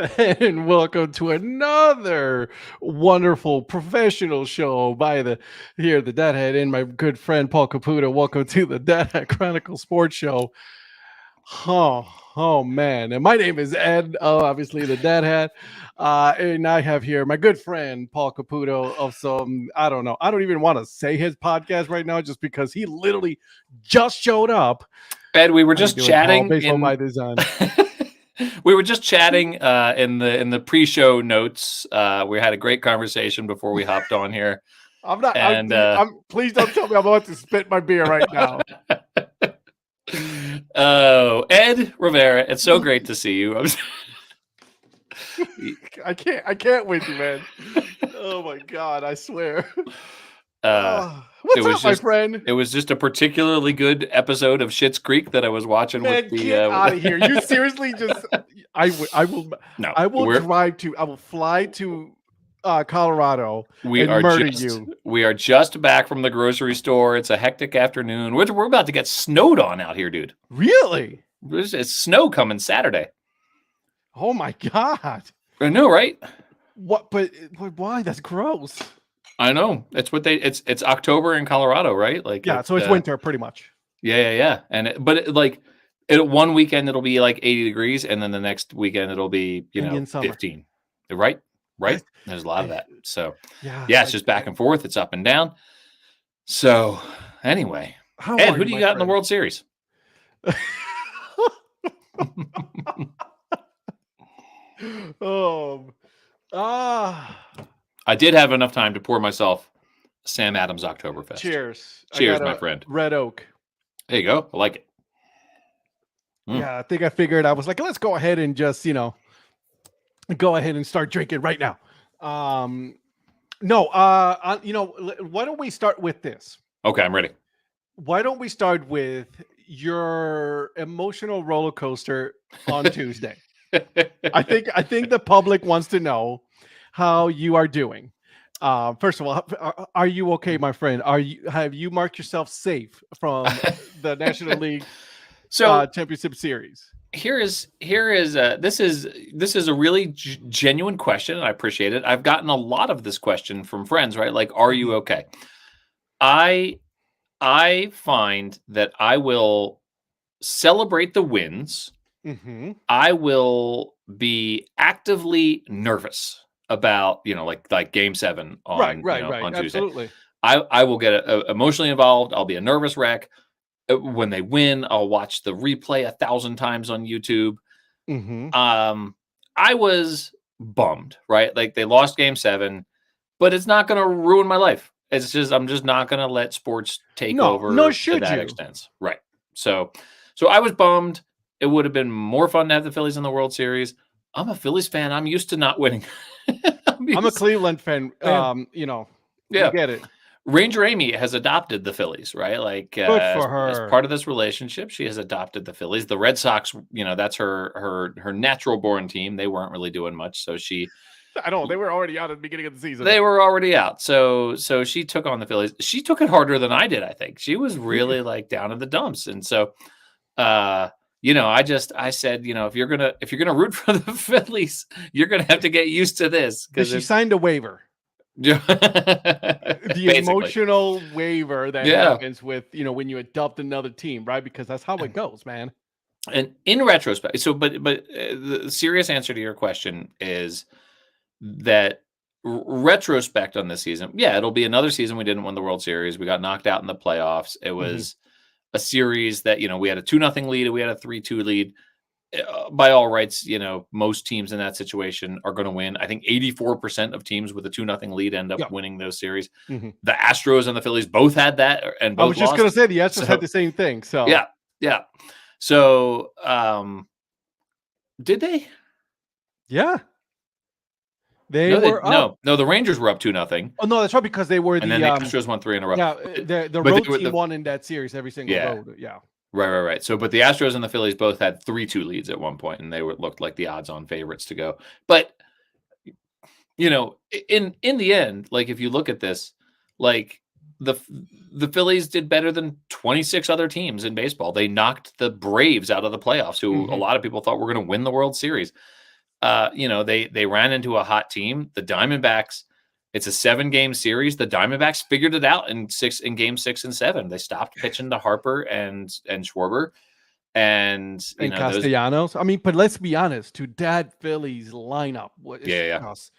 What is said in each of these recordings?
And welcome to another wonderful professional show by the Deadhead and my good friend Paul Caputo. Welcome to the Deadhead Chronicle Sports Show. Oh man. And my name is Ed, obviously the Deadhead. And I have here my good friend Paul Caputo of some, I don't know. I don't even want to say his podcast right now just because he literally just showed up. Ed, we were just chatting Baseball by design. We were just chatting in the pre-show notes. We had a great conversation before we hopped on here. I'm not. Please don't tell me I'm about to spit my beer right now. Oh, Ed Rivera, it's so great to see you. I can't with you, man. Oh my God, I swear. What's up, my friend? It was just a particularly good episode of Schitt's Creek that I was watching. Man, with the. Get out of here! You seriously just? I will. No, I will fly to Colorado. We are just back from the grocery store. It's a hectic afternoon. We're about to get snowed on out here, dude. Really? It's snow coming Saturday. Oh my God! I know, right? What? But why? That's gross. I know. It's October in Colorado, right? Like, yeah, so it's winter pretty much. Yeah. And one weekend it'll be like 80 degrees, and then the next weekend it'll be 15. Right? There's a lot of that. So yeah, it's just back and forth. It's up and down. So anyway, Ed, who do you got in the World Series? I did have enough time to pour myself Sam Adams Oktoberfest. Cheers, my friend. Red Oak. There you go. I like it. Yeah, I think I figured. I was like, let's go ahead and just go ahead and start drinking right now. Why don't we start with this? Okay, I'm ready. Why don't we start with your emotional roller coaster on Tuesday? I think the public wants to know how you are doing. First of all, are you okay, my friend? Have you marked yourself safe from the National League Championship Series? This is a really genuine question, and I appreciate it. I've gotten a lot of this question from friends, right? Like, are you okay? I find that I will celebrate the wins. Mm-hmm. I will be actively nervous about, like Game 7 on on Tuesday. Absolutely. I will get emotionally involved. I'll be a nervous wreck. When they win, I'll watch the replay 1,000 times on YouTube. Mm-hmm. I was bummed, right? Like, they lost Game 7, but it's not going to ruin my life. It's just, I'm just not going to let sports take over to that extent. Right. So I was bummed. It would have been more fun to have the Phillies in the World Series. I'm a Phillies fan. I'm used to not winning. I'm a Cleveland fan. Yeah. You get it. Ranger Amy has adopted the Phillies, right? Like, good for her. As part of this relationship, she has adopted the Phillies. The Red Sox, that's her natural born team. They weren't really doing much, so she. They were already out at the beginning of the season. They were already out, so she took on the Phillies. She took it harder than I did. I think she was really like down in the dumps, and so, I said, if you're gonna root for the Phillies, you're gonna have to get used to this because she signed a waiver. The emotional waiver that happens with when you adopt another team, right? Because that's how it goes, man. And in retrospect, but the serious answer to your question is that retrospect on this season, it'll be another season we didn't win the World Series. We got knocked out in the playoffs. It was a series that we had a 2-0 lead, we had a 3-2 lead. By all rights, most teams in that situation are going to win. I think 84% of teams with a 2-0 lead end up winning those series. Mm-hmm. The Astros and the Phillies both had that, and both I was just going to say the Astros had the same thing. So yeah. So, did they? Yeah. The Rangers were up 2-0. Oh no, that's right, because they were and then the Astros won 3 in a row. Yeah, the road team won in that series every single road. Yeah. Right. So, but the Astros and the Phillies both had 3-2 leads at one point, and they looked like the odds-on favorites to go. But in the end, like, if you look at this, like, the Phillies did better than 26 other teams in baseball. They knocked the Braves out of the playoffs, who a lot of people thought were going to win the World Series. they ran into a hot team. The Diamondbacks, it's a 7-game series. The Diamondbacks figured it out in game 6 and 7. They stopped pitching to Harper and Schwarber. And Castellanos. I mean, but let's be honest, to that Phillies lineup was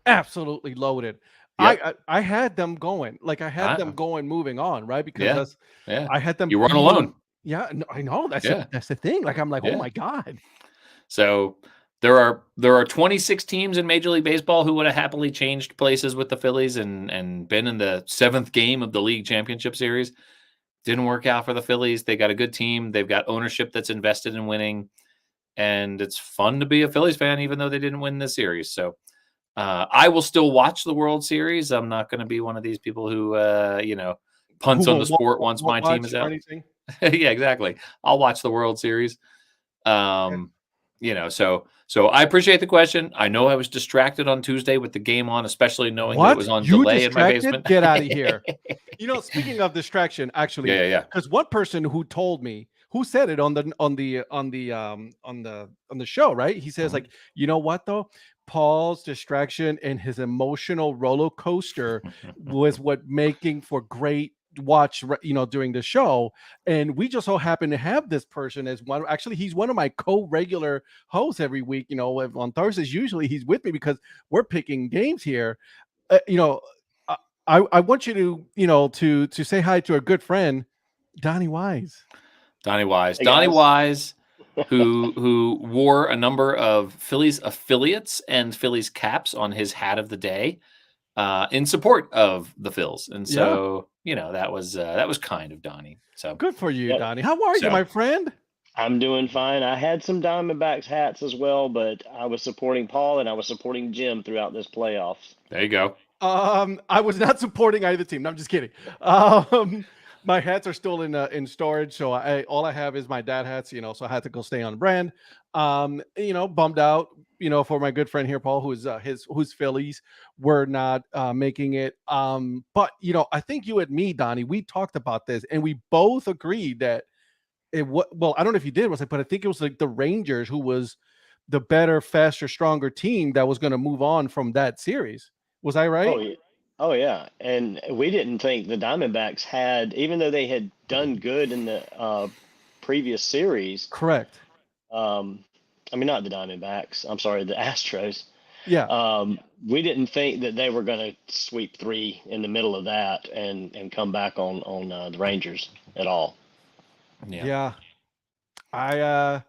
absolutely loaded. Yep. I had them going. Like I had them going, moving on, right? Because I had them. You weren't alone. Yeah, no, I know. That's the thing. Like I'm like, oh my God. So there are 26 teams in Major League Baseball who would have happily changed places with the Phillies and been in the 7th game of the league championship series. Didn't work out for the Phillies. They got a good team. They've got ownership that's invested in winning. And it's fun to be a Phillies fan, even though they didn't win this series. So I will still watch the World Series. I'm not going to be one of these people who, punts on the sport once my team is out. Yeah, exactly. I'll watch the World Series. So I appreciate the question. I know I was distracted on Tuesday with the game on, especially knowing that it was on delay in my basement. Get out of here. Speaking of distraction, actually, because one person who told me, who said it on the show, right? He says, like, you know what though? Paul's distraction and his emotional roller coaster was what making for great watch, during the show. And we just so happen to have this person as one. Actually, he's one of my co-regular hosts every week. On Thursdays, usually he's with me because we're picking games here. I want you to say hi to a good friend, Donnie Wise. Donnie Wise, who wore a number of Phillies affiliates and Phillies caps on his hat of the day in support of the Phils. And so, that was kind of Donnie. So good for you, Donnie. How are you, my friend? I'm doing fine. I had some Diamondbacks hats as well, but I was supporting Paul and I was supporting Jim throughout this playoffs. There you go. I was not supporting either team. No, I'm just kidding. My hats are still in storage, so all I have is my dad hats. So I had to go stay on brand. Bummed out. For my good friend here, Paul, whose Phillies were not making it. But I think you and me, Donnie, we talked about this, and we both agreed that well, I don't know if you did, but I think it was like the Rangers who was the better, faster, stronger team that was going to move on from that series. Was I right? Oh yeah. And we didn't think the Diamondbacks had, even though they had done good in the previous series. Correct. I mean, not the Diamondbacks. I'm sorry, the Astros. Yeah. We didn't think that they were going to sweep 3 in the middle of that and come back on the Rangers at all. Yeah. I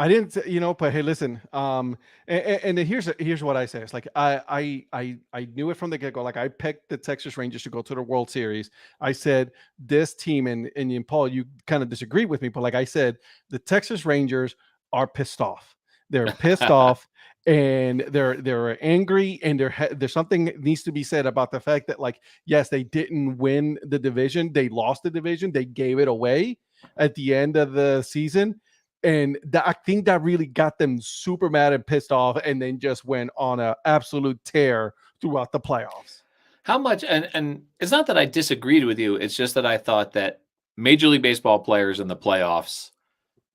didn't, but hey, listen, and here's what I say. It's like, I knew it from the get-go. Like I picked the Texas Rangers to go to the World Series. I said this team, and Paul, you kind of disagreed with me, but like I said, the Texas Rangers are pissed off. They're pissed off, and they're angry, and there's something that needs to be said about the fact that, like, yes, they didn't win the division. They lost the division. They gave it away at the end of the season. And I think that really got them super mad and pissed off, and then just went on an absolute tear throughout the playoffs. How much, and it's not that I disagreed with you, it's just that I thought that Major League Baseball players in the playoffs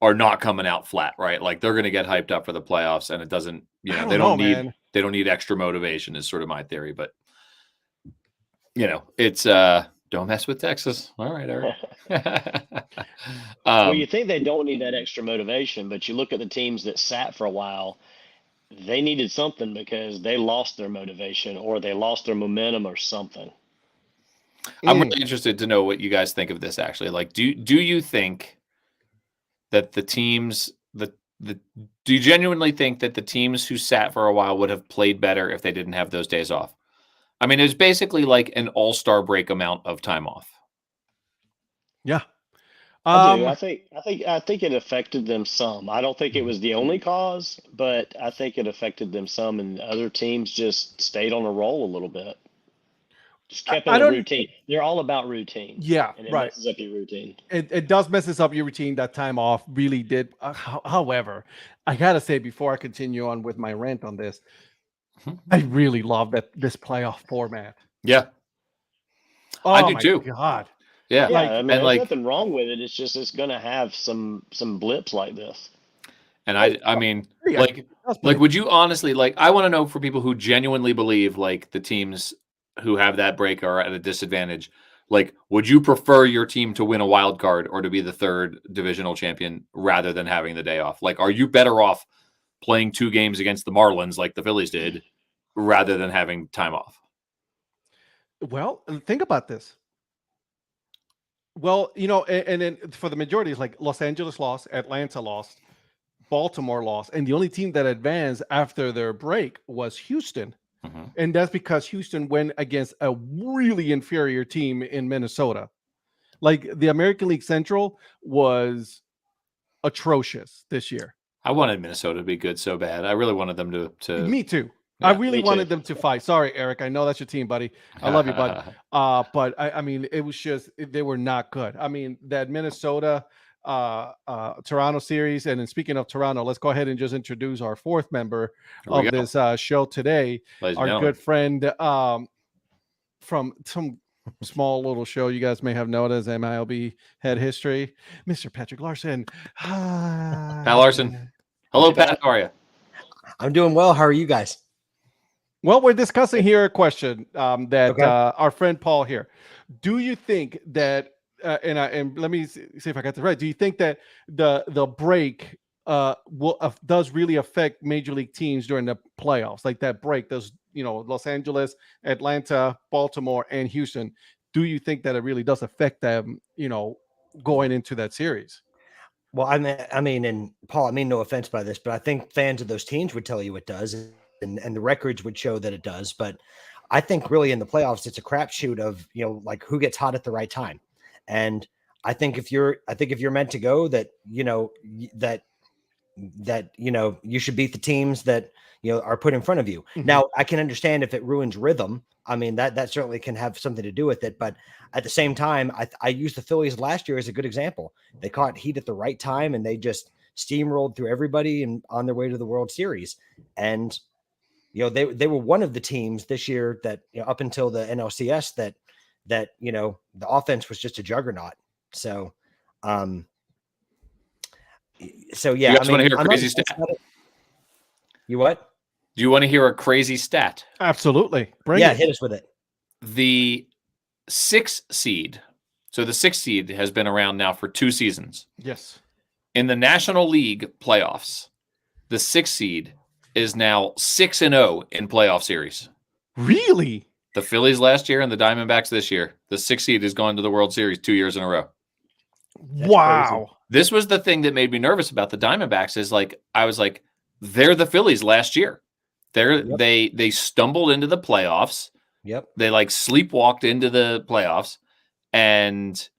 are not coming out flat, right? Like they're going to get hyped up for the playoffs, and it doesn't, they don't need extra motivation is sort of my theory, but it's don't mess with Texas. All right, Eric. Well, you think they don't need that extra motivation, but you look at the teams that sat for a while, they needed something because they lost their motivation or they lost their momentum or something. I'm really interested to know what you guys think of this, actually. Like, do you think that the teams do you genuinely think that the teams who sat for a while would have played better if they didn't have those days off? I mean, it's basically like an all-star break amount of time off. Yeah. I do. I think it affected them some. I don't think it was the only cause, but I think it affected them some, and other teams just stayed on a roll a little bit. Just kept in a routine. They're all about routine. Yeah, and it messes up your routine. It does messes up your routine. That time off really did. However, I gotta say before I continue on with my rant on this, I really love this playoff format. Yeah, I do too. God. Yeah, I mean, there's nothing wrong with it. It's just it's going to have some blips like this. And I mean, Yeah, like, would you honestly, like, I want to know for people who genuinely believe like the teams who have that break are at a disadvantage. Like, would you prefer your team to win a wild card or to be the third divisional champion rather than having the day off? Like, are you better off playing 2 games against the Marlins like the Phillies did rather than having time off? Well, think about this. Well, and then for the majority, it's like Los Angeles lost, Atlanta lost, Baltimore lost, and the only team that advanced after their break was Houston. Mm-hmm. And that's because Houston went against a really inferior team in Minnesota. Like the American League Central was atrocious this year. I wanted Minnesota to be good so bad. I really wanted them to. Me too. Yeah, I really wanted them to fight. Sorry, Eric. I know that's your team, buddy. I love you, bud. But I mean, it was just they were not good. I mean, that Minnesota Toronto series. And then speaking of Toronto, let's go ahead and just introduce our fourth member of this show today. Our good friend from some small little show you guys may have known as MILB Head History, Mr. Patrick Larson. Pat Larson. Hello, Pat. How are you? I'm doing well. How are you guys? Well, we're discussing here a question that our friend Paul here. Do you think that, and let me see if I got this right. Do you think that the break does really affect major league teams during the playoffs? Like that break, those Los Angeles, Atlanta, Baltimore, and Houston. Do you think that it really does affect them? Going into that series. Well, I mean, and Paul, I mean no offense by this, but I think fans of those teams would tell you it does. And the records would show that it does. But I think really in the playoffs, it's a crapshoot of, like who gets hot at the right time. And I think if you're meant to go that, you should beat the teams that, are put in front of you. Mm-hmm. Now I can understand if it ruins rhythm. I mean, that certainly can have something to do with it. But at the same time, I used the Phillies last year as a good example. They caught heat at the right time and they just steamrolled through everybody and on their way to the World Series. And, they were one of the teams this year that, up until the NLCS that, the offense was just a juggernaut. So, yeah. You guys want to hear a crazy stat? You what? Do you want to hear a crazy stat? Absolutely. Hit us with it. The 6th seed. So the 6th seed has been around now for 2 seasons. Yes. In the National League playoffs, the 6th seed is now 6-0 in playoff series. Really? The Phillies last year and the Diamondbacks this year. The 6th seed has gone to the World Series 2 years in a row. Wow. Crazy. This was the thing that made me nervous about the Diamondbacks is I was like, they're the Phillies last year. They stumbled into the playoffs. Yep. They sleepwalked into the playoffs and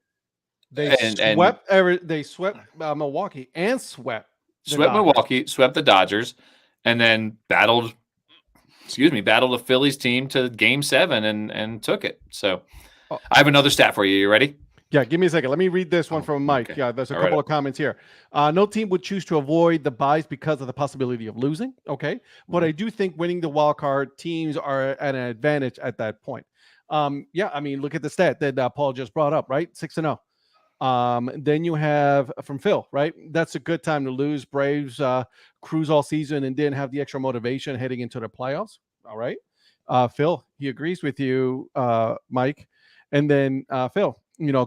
they swept Milwaukee and swept Milwaukee, swept the Dodgers, and then battled a Phillies team to Game 7 and took it. So I have another stat for you. You ready? Yeah, give me a second. Let me read this one from Mike. Okay. Yeah, there's a couple of comments here. No team would choose to avoid the buys because of the possibility of losing. Okay. But I do think winning the wild card teams are at an advantage at that point. Yeah, I mean, look at the stat that Paul just brought up, right? 6-0. Then you have from Phil, right? That's a good time to lose. Braves cruise all season and didn't have the extra motivation heading into the playoffs. All right. Phil, he agrees with you, Mike. And then Phil,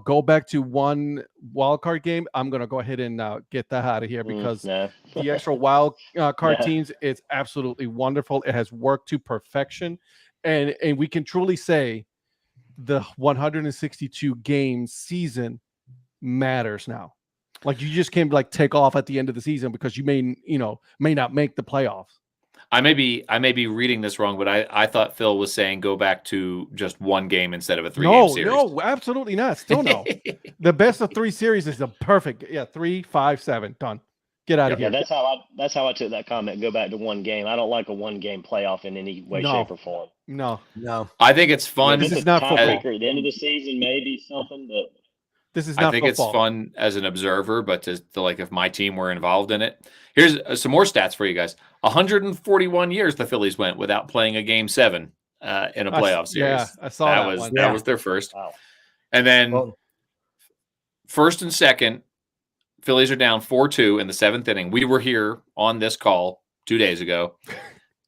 go back to one wild card game. I'm going to go ahead and get that out of here because the extra wild card teams, it's absolutely wonderful. It has worked to perfection. And we can truly say the 162 game season matters now. Like you just can't take off at the end of the season because you may not make the playoffs. I may be reading this wrong, but I thought Phil was saying go back to just one game instead of a 3-game series. No, absolutely not. Still no. The best of 3 series is the perfect. Yeah, 3, 5, 7. Done. Get out of here. Yeah, that's how I took that comment. Go back to one game. I don't like a 1-game playoff in any way, shape, or form. No. I think it's fun. This is not football. At the end of the season, maybe something, but this is not. I think football. It's fun as an observer, but to if my team were involved in it. Here's some more stats for you guys. 141 years the Phillies went without playing a Game 7 in a playoff series. Yeah, I saw that one. That was their first. Wow. And then first and second, Phillies are down 4-2 in the 7th inning. We were here on this call 2 days ago.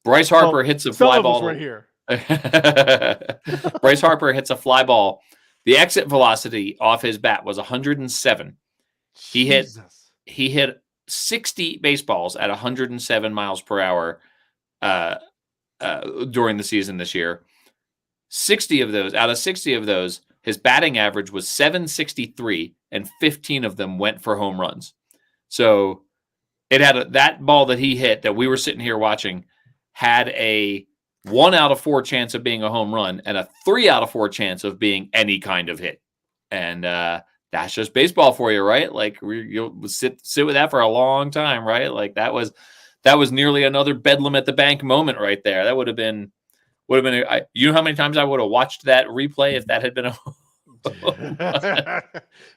Bryce Harper hits a fly ball. We're here. Bryce Harper hits a fly ball. The exit velocity off his bat was 107. He hit 60 baseballs at 107 miles per hour during the season this year. 60 of those, his batting average was 763, and 15 of them went for home runs. So it had that ball that he hit that we were sitting here watching had a 1 out of 4 chance of being a home run and a 3 out of 4 chance of being any kind of hit. And that's just baseball for you, right? Like you'll sit with that for a long time, right? Like that was nearly another Bedlam at the Bank moment right there. That would have been you know how many times I would have watched that replay if that had been a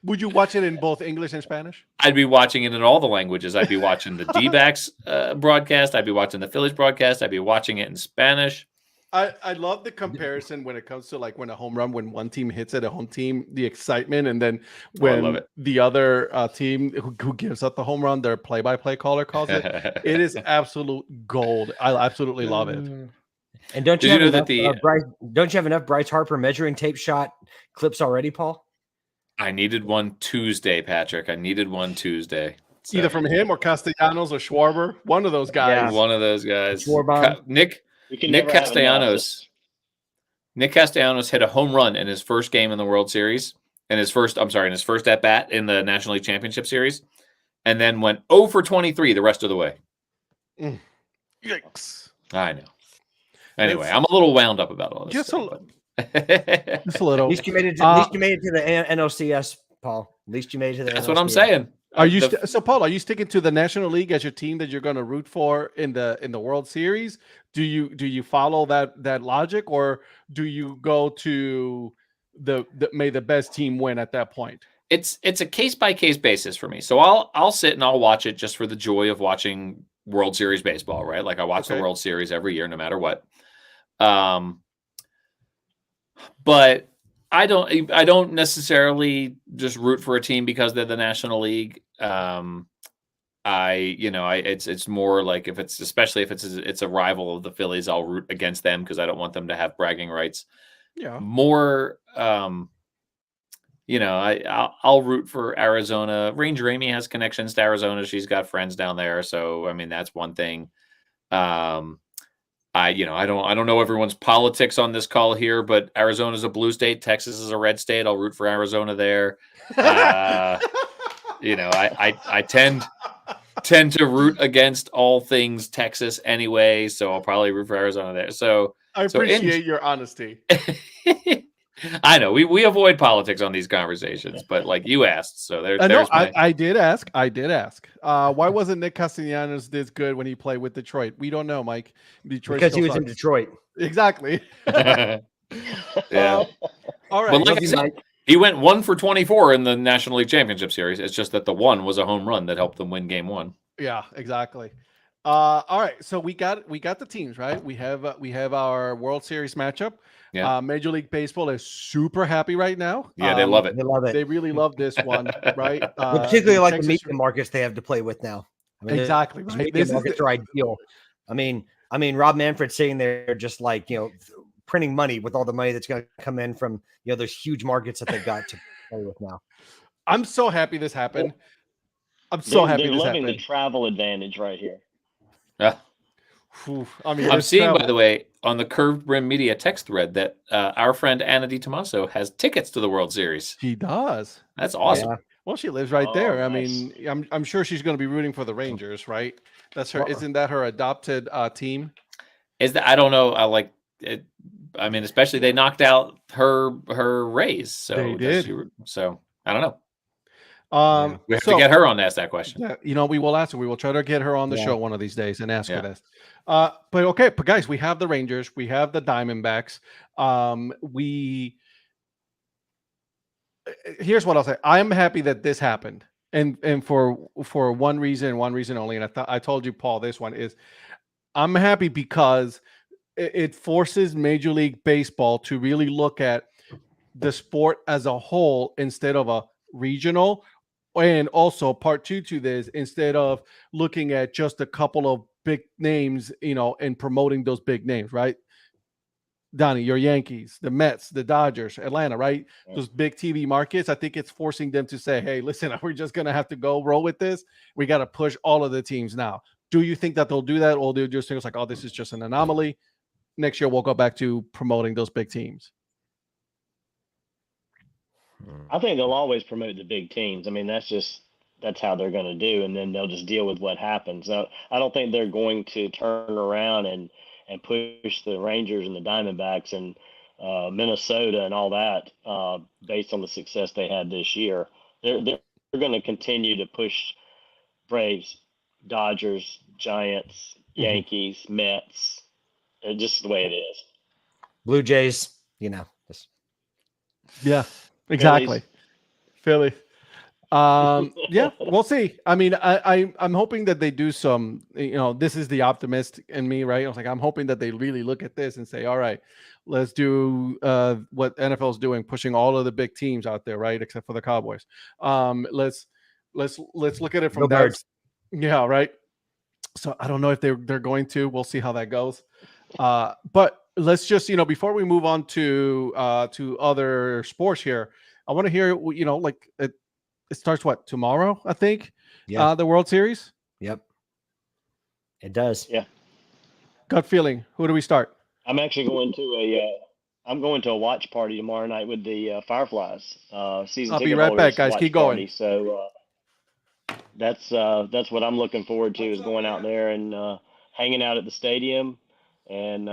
Would you watch it in both English and Spanish? I'd be watching it in all the languages. I'd be watching the D-backs broadcast. I'd be watching the Phillies broadcast. I'd be watching it in Spanish. I love the comparison when it comes to like when a home run, when one team hits it, a home team, the excitement, and then when the other team who gives up the home run, their play-by-play caller calls it. It is absolute gold. I absolutely love it. And don't you have enough Bryce Harper measuring tape shot clips already, Paul? I needed one Tuesday, Patrick. I needed one Tuesday. So. Either from him or Castellanos or Schwarber. One of those guys. Yeah. One of those guys. Nick Castellanos hit a home run in his first game in the World Series, in his first at bat in the National League Championship Series, and then went 0 for 23 the rest of the way. Yikes! I know. Anyway, I'm a little wound up about all this. Just a little. At least you made it to the NLCS, Paul. At least you made it to the. That's NLCS. what I'm saying. Are you so, Paul? Are you sticking to the National League as your team that you're going to root for in the World Series? Do you follow that logic, or do you go to the may the best team win at that point? It's a case by case basis for me. So I'll sit and I'll watch it just for the joy of watching World Series baseball, right? Like I watch the World Series every year, no matter what. But I don't necessarily just root for a team because they're the National League. It's more like especially if it's a rival of the Phillies, I'll root against them because I don't want them to have bragging rights. Yeah. More, I'll root for Arizona. Ranger Amy has connections to Arizona. She's got friends down there, so I mean that's one thing. I don't know everyone's politics on this call here, but Arizona's a blue state, Texas is a red state. I'll root for Arizona there. I tend to root against all things Texas anyway, so I'll probably root for Arizona there. So I appreciate your honesty. I know we avoid politics on these conversations, but like you asked, so I did ask. Why wasn't Nick Castellanos this good when he played with Detroit? We don't know, Mike. Detroit because he was in Detroit. Exactly. Yeah. All right. But like I said, he went 1 for 24 in the National League Championship Series. It's just that the one was a home run that helped them win Game 1. Yeah, exactly. All right, so we got the teams, right? We have our World Series matchup. Yeah. Major League Baseball is super happy right now. Yeah, they love it. They love it. They really love this one, right? They particularly like the media markets they have to play with now. I mean, exactly. Right? Media markets are ideal. I mean, Rob Manfred's sitting there just like printing money with all the money that's going to come in from those huge markets that they've got to play with now. I'm so happy this happened. I'm so happy they're this loving happened. The travel advantage right here. Yeah. I'm seeing, by the way, on the Curved Brim Media text thread that our friend Anna DiTomaso has tickets to the World Series. She does. That's awesome. Yeah. Well, she lives right there. Nice. I mean, I'm sure she's going to be rooting for the Rangers, right? That's her. Isn't that her adopted team? Is that? I don't know. I like it. I mean, especially they knocked out her Rays. So they did. So I don't know. We have to get her on to ask that question. Yeah, we will ask her. We will try to get her on the show one of these days and ask her this. But guys, we have the Rangers, we have the Diamondbacks. Here's what I'll say. I am happy that this happened, and for one reason only. And I told you, Paul, this one is I'm happy because it forces Major League Baseball to really look at the sport as a whole instead of a regional And also part two to this, instead of looking at just a couple of big names, and promoting those big names, right? Donnie, your Yankees, the Mets, the Dodgers, Atlanta, right? Those big TV markets. I think it's forcing them to say, hey, listen, we're just going to have to go roll with this. We got to push all of the teams now. Do you think that they'll do that? Or they'll just think it's like, oh, this is just an anomaly. Next year, we'll go back to promoting those big teams. I think they'll always promote the big teams. I mean, that's how they're going to do, and then they'll just deal with what happens. So I don't think they're going to turn around and push the Rangers and the Diamondbacks and Minnesota and all that based on the success they had this year. They're going to continue to push Braves, Dodgers, Giants, Yankees, Mets. Just the way it is. Blue Jays, just... Yeah, exactly. Philly. Yeah, we'll see. I mean, I'm hoping that they do some, this is the optimist in me, right? I was like, I'm hoping that they really look at this and say, all right, let's do what NFL's doing, pushing all of the big teams out there, right? Except for the Cowboys. Let's look at it from that. Yeah, right. So I don't know if they're going to. We'll see how that goes. But let's just, before we move on to other sports here, I want to hear, it starts tomorrow, I think. Yeah. The World Series. Yep. It does. Yeah. Gut feeling. Who do we start? I'm actually going to a watch party tomorrow night with the Fireflies. Season I'll be ticket right holders back, guys. watch Keep going. party. So that's what I'm looking forward to, is going out there and hanging out at the stadium and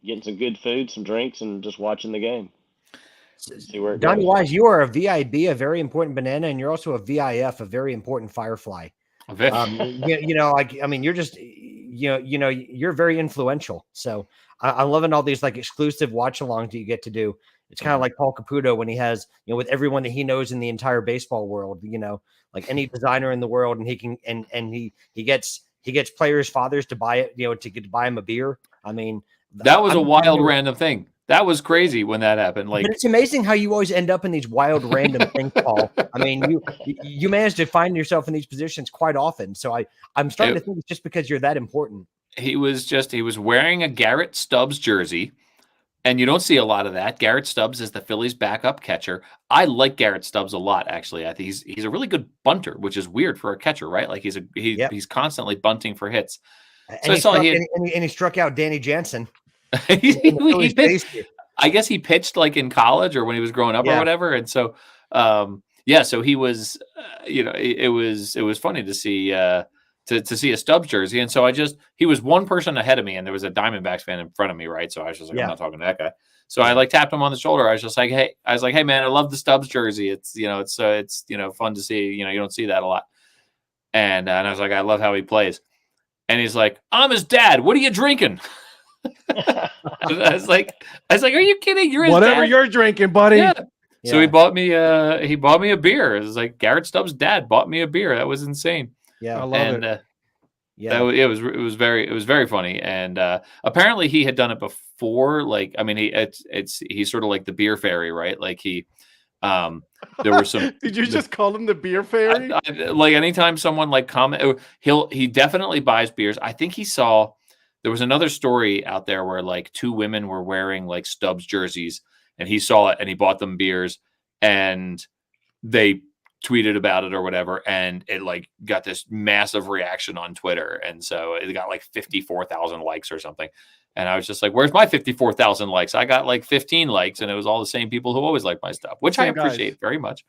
getting some good food, some drinks, and just watching the game. See where it Donnie goes. Wise, you are a VIB, a very important banana, and you're also a VIF, a very important firefly. You're just, you're very influential. So I'm loving all these exclusive watch-alongs that you get to do. It's kind of like Paul Caputo when he has, with everyone that he knows in the entire baseball world, like any designer in the world, and he can, and he gets players' fathers to buy it, to buy him a beer. I mean, that was a wild random thing. That was crazy when that happened. But it's amazing how you always end up in these wild random things, Paul. I mean, you manage to find yourself in these positions quite often. So I'm starting to think it's just because you're that important. He was wearing a Garrett Stubbs jersey, and you don't see a lot of that. Garrett Stubbs is the Phillies' backup catcher. I like Garrett Stubbs a lot, actually. I think he's a really good bunter, which is weird for a catcher, right? Like he's constantly bunting for hits. So he struck out Danny Jansen. I guess he pitched in college or when he was growing up or whatever. And so, so he was, it was funny to see, to see a Stubbs jersey. And so he was one person ahead of me, and there was a Diamondbacks fan in front of me. Right. So I was just like, I'm not talking to that guy. So I tapped him on the shoulder. I was just like, hey man, I love the Stubbs jersey. It's, it's fun to see, you don't see that a lot. And I was like, I love how he plays. And he's like, I'm his dad. What are you drinking? I was like, are you kidding? You're his whatever dad? You're drinking, buddy. Yeah. So he bought me a beer. It was like Garrett Stubbs' dad bought me a beer. That was insane. Yeah, I love it. It was very funny. And apparently he had done it before. He's sort of like the beer fairy, right? Like there were some. Did you just call him the beer fairy? Anytime someone comment, he definitely buys beers. I think he saw. There was another story out there where two women were wearing Stubbs jerseys, and he saw it and he bought them beers, and they tweeted about it or whatever, and it got this massive reaction on Twitter, and so it got 54,000 likes or something. And I was just like, "Where's my 54,000 likes? I got 15 likes, and it was all the same people who always like my stuff, which I appreciate very much."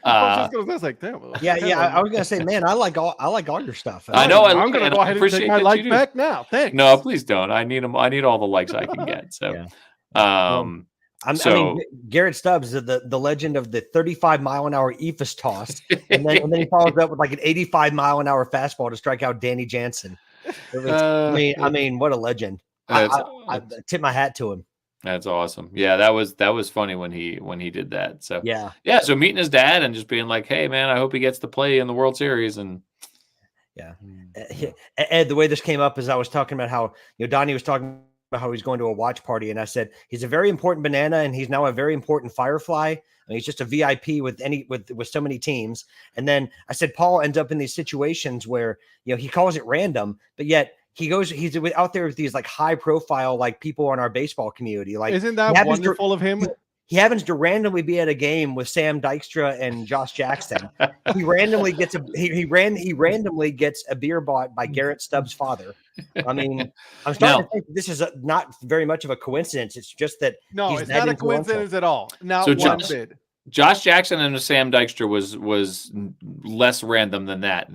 I was like, damn. I was gonna say, man, I like all your stuff. I know. I'm gonna go ahead and take my like back now. Thanks. No, please don't. I need them. I need all the likes I can get. So, I mean, Garrett Stubbs is the legend of the 35-mile-an-hour eephus toss, and then he follows up with an 85-mile-an-hour fastball to strike out Danny Jansen. I mean, what a legend! I tip my hat to him. That's awesome. Yeah, that was funny when he did that. So yeah. So meeting his dad and just being like, "Hey, man, I hope he gets to play in the World Series." And Ed, the way this came up is I was talking about how Donnie was talking how he's going to a watch party, and I said he's a very important banana, and he's now a very important firefly. And he's just a VIP with so many teams. And then I said Paul ends up in these situations where he calls it random, but yet he's out there with these like high profile like people in our baseball community. Like, isn't that wonderful of him? He happens to randomly be at a game with Sam Dykstra and Josh Jackson. He randomly gets he randomly gets a beer bought by Garrett Stubbs' father. I mean, I'm starting to think this is not very much of a coincidence. It's just that it's not a coincidence at all. Not so one bit. Josh Jackson and Sam Dykstra was less random than that.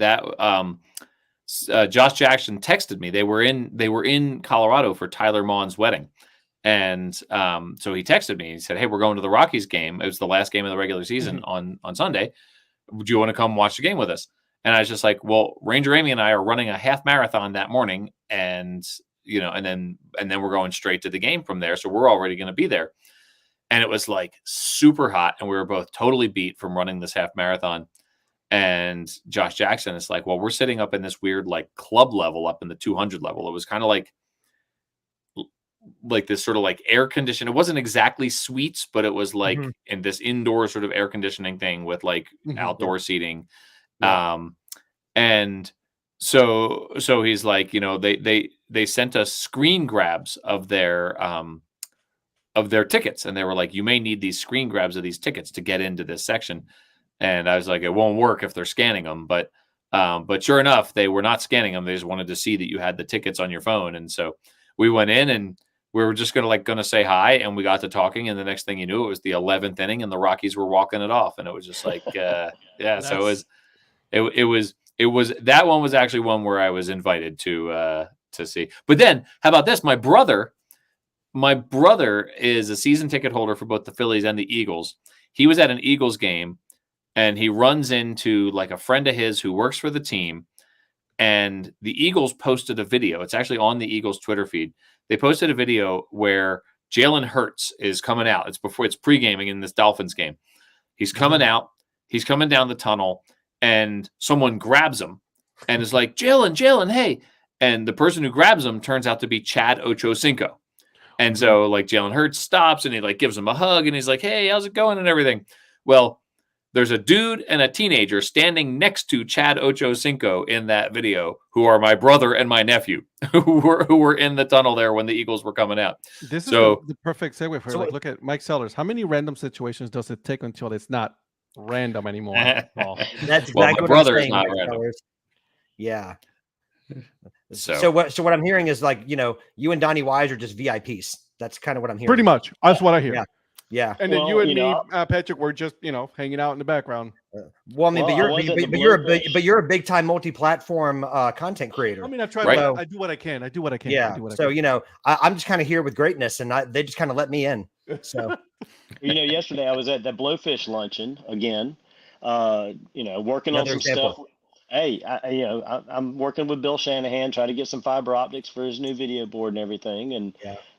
Josh Jackson texted me. They were in Colorado for Tyler Maughan's wedding. And so he texted me. He said, "Hey, we're going to the Rockies game. It was the last game of the regular season on Sunday. Would you want to come watch the game with us?" And I was just like, "Well, Ranger Amy and I are running a half marathon that morning, and and then we're going straight to the game from there. So we're already going to be there." And it was like super hot, and we were both totally beat from running this half marathon. And Josh Jackson is like, "Well, we're sitting up in this weird like club level up in the 200 level. It was kind of like this sort of like air conditioning. It wasn't exactly suites, but it was like in this indoor sort of air conditioning thing with like outdoor seating." And so he's like, they sent us screen grabs of their tickets. And they were like, "You may need these screen grabs of these tickets to get into this section." And I was like, it won't work if they're scanning them. But sure enough, they were not scanning them. They just wanted to see that you had the tickets on your phone. And so we went in and we were just going to say hi, and we got to talking, and the next thing you knew, it was the 11th inning, and the Rockies were walking it off, and it was just like, So it was that one was actually one where I was invited to see. But then, how about this? My brother is a season ticket holder for both the Phillies and the Eagles. He was at an Eagles game, and he runs into like a friend of his who works for the team, and the Eagles posted a video. It's actually on the Eagles Twitter feed. They posted a video where Jalen Hurts is coming out. It's pre-gaming in this Dolphins game. He's coming out. He's coming down the tunnel, and someone grabs him and is like, Jalen, hey. And the person who grabs him turns out to be Chad Ochocinco. And so like Jalen Hurts stops and he like gives him a hug and he's like, "Hey, how's it going?" and everything. Well, there's a dude and a teenager standing next to Chad Ochocinco in that video, who are my brother and my nephew, who were in the tunnel there when the Eagles were coming out. This is the perfect segue for look at Mike Sellers. How many random situations does it take until it's not random anymore? That's my brother is not random. Sellers. Yeah. So what I'm hearing is like, you and Donnie Wise are just VIPs. That's kind of what I'm hearing. Pretty much. That's what I hear. Yeah. And then you and me, Patrick, we're just, hanging out in the background. Well, I mean, but you're a big time multi-platform content creator. I mean, I try to, I do what I can. Yeah. I'm just kind of here with greatness, and they just kind of let me in. So, yesterday I was at the Blowfish luncheon again, working on some stuff. Hey, I'm working with Bill Shanahan, trying to get some fiber optics for his new video board and everything, and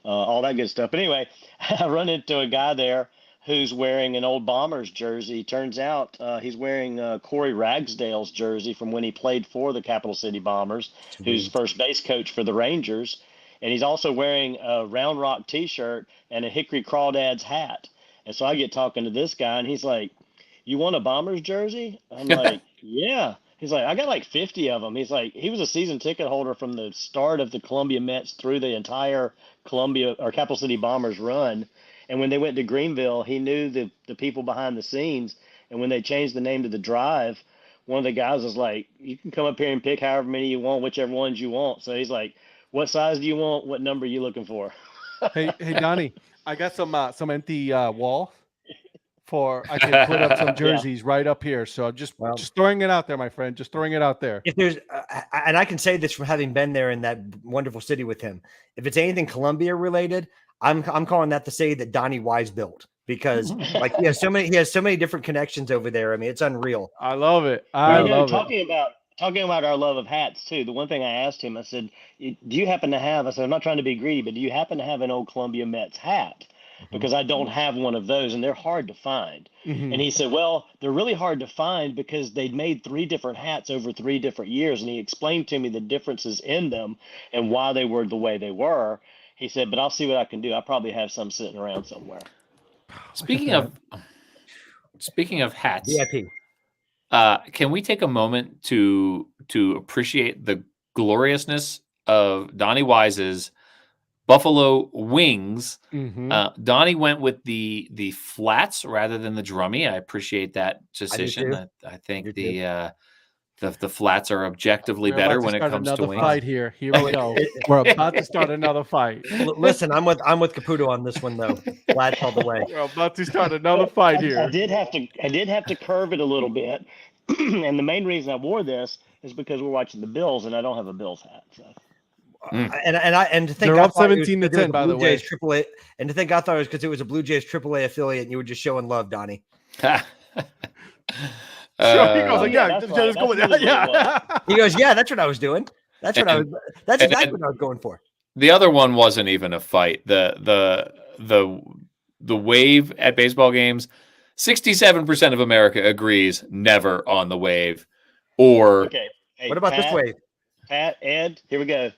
all that good stuff. But anyway, I run into a guy there who's wearing an old Bombers jersey. Turns out he's wearing Corey Ragsdale's jersey from when he played for the Capital City Bombers, who's first base coach for the Rangers. And he's also wearing a Round Rock T-shirt and a Hickory Crawdads hat. And so I get talking to this guy, and he's like, "You want a Bombers jersey?" I'm like, "Yeah." He's like, "I got like 50 of them." He's like, he was a season ticket holder from the start of the Columbia Mets through the entire Columbia or Capital City Bombers run. And when they went to Greenville, he knew the people behind the scenes. And when they changed the name to the Drive, one of the guys was like, "You can come up here and pick however many you want, whichever ones you want." So he's like, "What size do you want? What number are you looking for?" Hey, Donnie, I got some empty wall. I can put up some jerseys right up here. So just throwing it out there, my friend. Just throwing it out there. If there's, and I can say this from having been there in that wonderful city with him. If it's anything Columbia related, I'm calling that the city that Donnie Wise built, because like he has so many different connections over there. I mean, it's unreal. I love it. I love it. Talking about our love of hats too. The one thing I asked him, I said, "Do you happen to have?" I said, "I'm not trying to be greedy, but do you happen to have an old Columbia Mets hat?" Because I don't have one of those, and they're hard to find. And he said, "Well, they're really hard to find because they'd made 3 different hats over 3 different years." And he explained to me the differences in them and why they were the way they were. He said, but I'll see what I can do. I probably have some sitting around somewhere. Speaking of hats, VIP. can we take a moment to appreciate the gloriousness of Donnie Wise's Buffalo Wings? Mhm. Donnie went with the flats rather than the drummy. I appreciate that decision. too. I think Do too. the flats are objectively We're better about to when it start comes to another wings. fight here. Here Oh, we go. We're about to start another fight. Listen, I'm with Caputo on this one though. Flats all the way. We're about to start another fight I here. did have to curve it a little bit, and the main reason I wore this is because we're watching the Bills, and I don't have a Bills hat. So. And to think They're I up thought it was 17 to 'cause it was 10, by Blue the way. Jays AAA, and to think I thought it was because it was a Blue Jays AAA affiliate, and you were just showing love, Donnie. Sure, he goes like, yeah, yeah, that's just right. go with That's that. really what it Yeah. He goes, "Yeah, that's what I was doing. That's what I was. That's and- exactly what I was going for." The other one wasn't even a fight. The wave at baseball games, 67% of America agrees never on the wave. Or Okay. Hey, What about this Pat, wave? Pat, Ed, here we go.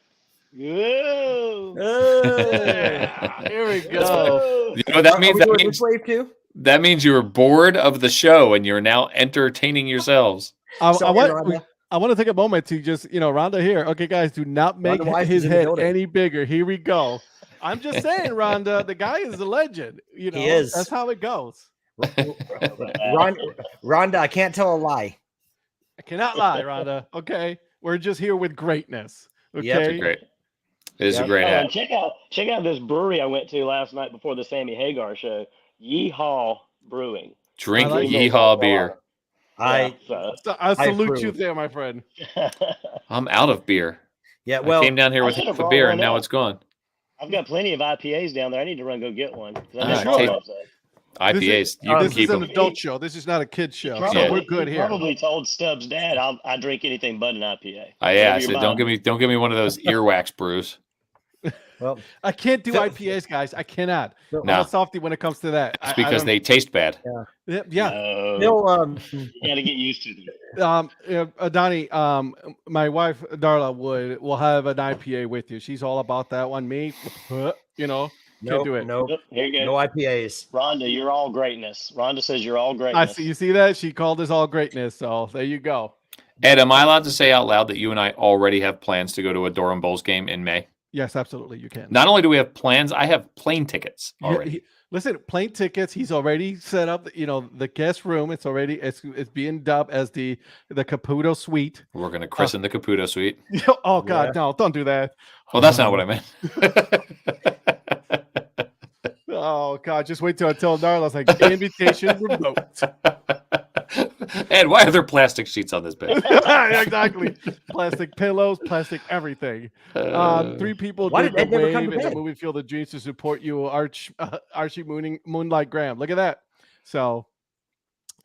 Whoa. Yeah, here we go. Whoa. you know what that Are means? we That doing means this wave too? that means you were bored of the show and you're now entertaining yourselves. I Sorry, want Rhonda. I want to take a moment to just, Rhonda here. Okay, guys, do not make Rhonda Wise his is in the head building. any bigger. Here we go. I'm just saying, Rhonda, the guy is a legend. You know, He is. That's how it goes. Rhonda, I can't tell a lie. I cannot lie, Rhonda. Okay, we're just here with greatness. Okay, Yep. Great. It is a Yep. great Oh, hat. and check out this brewery I went to last night before the Sammy Hagar show. Yeehaw Brewing. Drink I like it. yeehaw beer. I So, So I salute you approve. there, my friend. I'm out of beer. yeah. I Well, came down here I with should've half a brought beer one and now up. it's gone. I've got plenty of IPAs down there. I need to run go get one. 'Cause I All never right, bought take- one, so. IPAs, you can This keep is an them. adult show. This is not a kid show. Probably, So Yeah. we're good he here. Probably told Stubbs' dad, I drink anything but an IPA. Yeah, I Whatever said your don't mind. give me one of those earwax brews. well, I can't do Phil- IPAs, guys. I cannot. Phil- I'm No. a softie when it comes to that. It's because they taste bad. Yeah. No, Phil, you got to get used to them. Donnie, my wife Darla will have an IPA with you. She's all about that one. Me, can't do it. No, Yep, here you go. no IPAs. Rhonda, you're all greatness. Rhonda says you're all I greatness. see. You see that? She called us all greatness. So there you go. Ed, am I allowed to say out loud that you and I already have plans to go to a Durham Bulls game in May? Yes, absolutely. You can. Not only do we have plans, I have plane tickets Yeah, already. listen, plane tickets. He's already set up. The guest room. It's being dubbed as the Caputo Suite. We're going to christen the Caputo Suite. Oh God, no! Don't do that. Well, that's not what I meant. Oh God, just wait till I tell Darla. It's like invitation revoked. Ed, why are there plastic sheets on this bed? Exactly. Plastic pillows, plastic everything. 3 people Why did did the Ed never come wave to in the bed? movie Field of Dreams to support you, Archie Moonlight Graham. Look at that. So,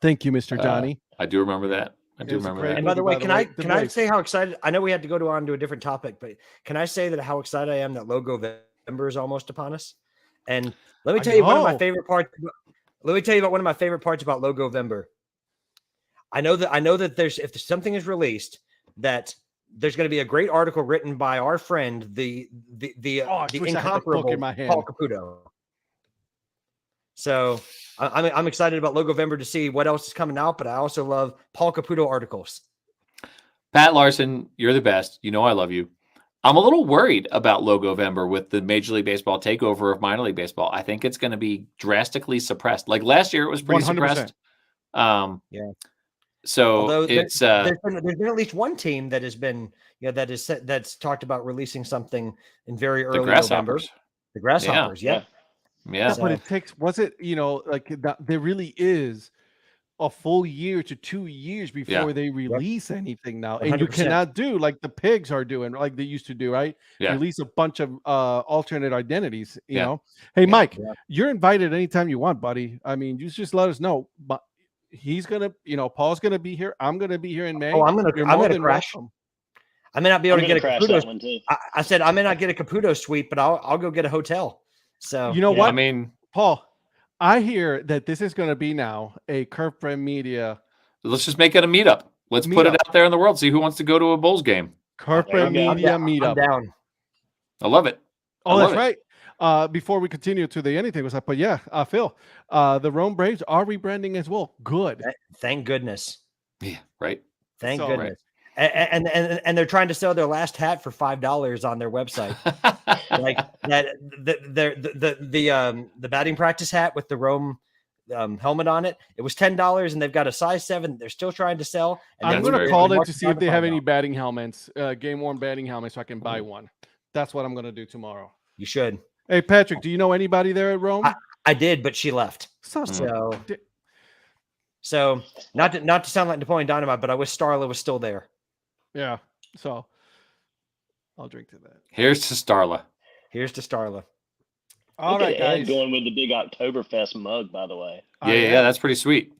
thank you, Mr. Johnny. I do remember that. I It do was a remember great that. And by the way, can I The Wave. say how excited? I know we had to go on to a different topic, but can I say that how excited I am that Logo November is almost upon us? And let me I tell you one of my know. favorite parts. Let me tell you about one of my favorite parts about Logo November. I know that if something is released, that there's going to be a great article written by our friend, the Oh, I wish I had the book incomparable in my hand. Paul Caputo. So I'm excited about Logo November to see what else is coming out, but I also love Paul Caputo articles. Pat Larson, you're the best. You know I love you. I'm a little worried about Logovember with the Major League Baseball takeover of minor league baseball. I think it's going to be drastically suppressed. Like last year, it was pretty 100%. suppressed. Yeah. So Although it's there's been at least one team that has been, that's talked about releasing something in very the early November. Grasshoppers. The Grasshoppers, yeah. Yeah. But it takes, there really is a full year to 2 years before they release anything now. And you 100%. cannot do like the pigs are doing, like they used to do, right? Yeah. Release a bunch of alternate identities, you Yeah. know. Hey, Mike, Yeah. you're invited anytime you want, buddy. I mean, you just let us know. But he's gonna, Paul's gonna be here. I'm gonna be here in May. Oh, I'm You're gonna more than crash. welcome. I may not be able to get a crash that Caputo. one too. I said I may not get a Caputo suite, but I'll go get a hotel. So You know Yeah. what, I mean, Paul? I hear that this is going to be now a Curve Friend Media. let's just make it a meetup. Let's put it Meetup. out there in the world. See who wants to go to a Bulls game. Curve There you Friend go. Media I'm meetup. down. I love it. Oh, I that's love it. right. before we continue to the anything was like, but yeah, Phil, the Rome Braves are rebranding as well. Good. Thank goodness. Yeah, right. Thank So- goodness. And they're trying to sell their last hat for $5 on their website. Like that, the batting practice hat with the Rome helmet on it. It was $10, and they've got a size 7. They're still trying to sell. And I'm that's going to very call funny. it to see if they have any $5. batting helmets, game worn batting helmets, so I can buy one. That's what I'm going to do tomorrow. You should. Hey, Patrick, do you know anybody there at Rome? I did, but she left. So, So not to sound like Napoleon Dynamite, but I wish Starla was still there. yeah. So I'll drink to that. Here's to Starla. Here's to Starla. All Look right, at Ed guys. going with the big Oktoberfest mug, by the way. Yeah, that's pretty sweet.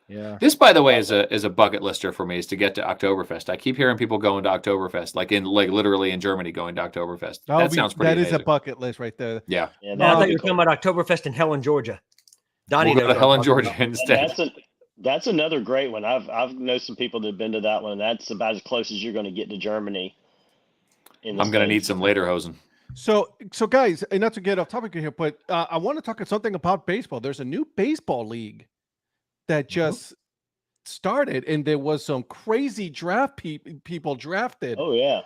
Yeah. This, by the way, is a bucket lister for me, is to get to Oktoberfest. I keep hearing people going to Oktoberfest, like literally in Germany going to Oktoberfest. That sounds pretty That is amazing. a bucket list right there. Yeah. Yeah, No, I that'd thought be you were talking about Oktoberfest in Helen, Georgia. Donnie We'll go knows to what Helen, I'm talking Georgia about. instead. That's another great one. I've known some people that have been to that one, and that's about as close as you're going to get to Germany. I'm going to need some lederhosen. So guys, and not to get off topic here, but I want to talk something about baseball. There's a new baseball league that just started, and there was some crazy draft people drafted. Oh yeah,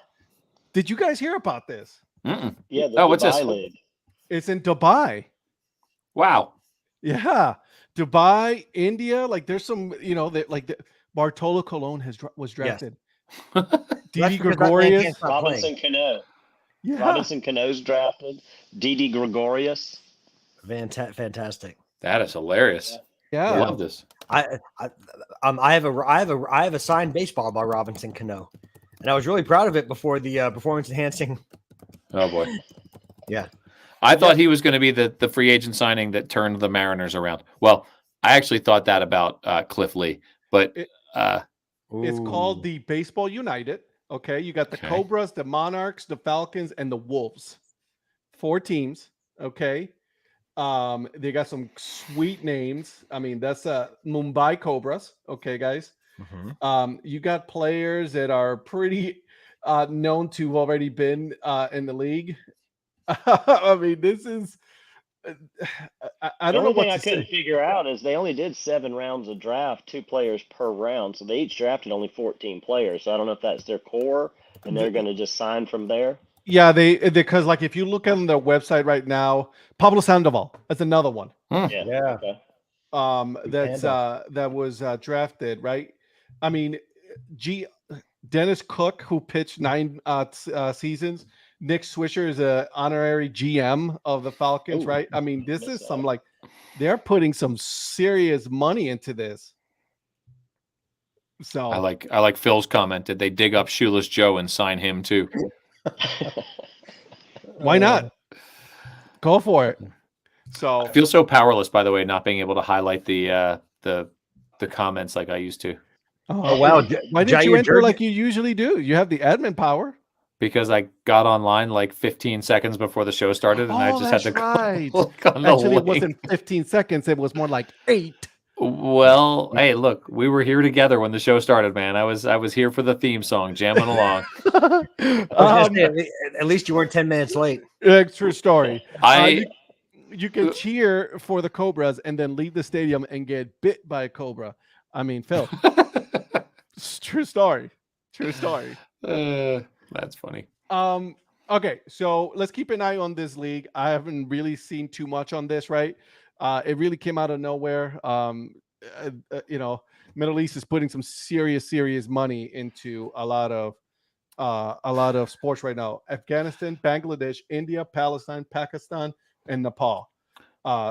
Did you guys hear about this? Mm-mm. yeah. The Oh, what's this? Dubai League. It's in Dubai. Wow. Yeah, Dubai, India. Like, there's some, Bartolo Colon was drafted. That's Didi because that man Gregorius. can't stop playing. Robinson Cano. Yeah. Robinson Cano's drafted. Didi Gregorius. Fantastic. That is hilarious. I Yeah. love this. I have a signed baseball by Robinson Cano, and I was really proud of it before the performance enhancing. Oh, boy. Yeah. I thought he was going to be the free agent signing that turned the Mariners around. Well, I actually thought that about Cliff Lee, but It's called the Baseball United. Okay. You got the Okay. Cobras, the Monarchs, the Falcons, and the Wolves. 4 teams. Okay. They got some sweet names. I mean, that's Mumbai Cobras. Okay, guys. You got players that are pretty known to have already been in the league. I mean, this is I don't know The only what thing I to couldn't say. figure out is they only did 7 rounds of draft, 2 players per round. So they each drafted only 14 players. So I don't know if that's their core and they're going to just sign from there. Yeah, because like if you look on their website right now, Pablo Sandoval, that's another one. Yeah. Okay. That was drafted, right? I mean, Dennis Cook, who pitched 9 seasons. Nick Swisher is a honorary GM of the Falcons, Ooh, right? I mean, this missed is that. some they're putting some serious money into this. So I like Phil's comment. Did they dig up Shoeless Joe and sign him too? why not? Go for it. So I feel so powerless, by the way, not being able to highlight the comments like I used to, Oh wow! Why didn't you Jair enter Jurgen- like you usually do? You have the admin power. because I got online like 15 seconds before the show started, and I Oh, just had to that's right. click on the Actually, it link. wasn't 15 seconds. It was more like 8. Well, hey, look, we were here together when the show started, man. I was here for the theme song, jamming along. I was gonna say, at least you weren't 10 minutes late. True story. I You can cheer for the Cobras and then leave the stadium and get bit by a cobra. I mean, Phil, it's true story. True story. that's funny. Okay, so let's keep an eye on this league. I haven't really seen too much on this, right? It really came out of nowhere. Middle East is putting some serious money into a lot of sports right now. Afghanistan, Bangladesh, India, Palestine, Pakistan, and Nepal.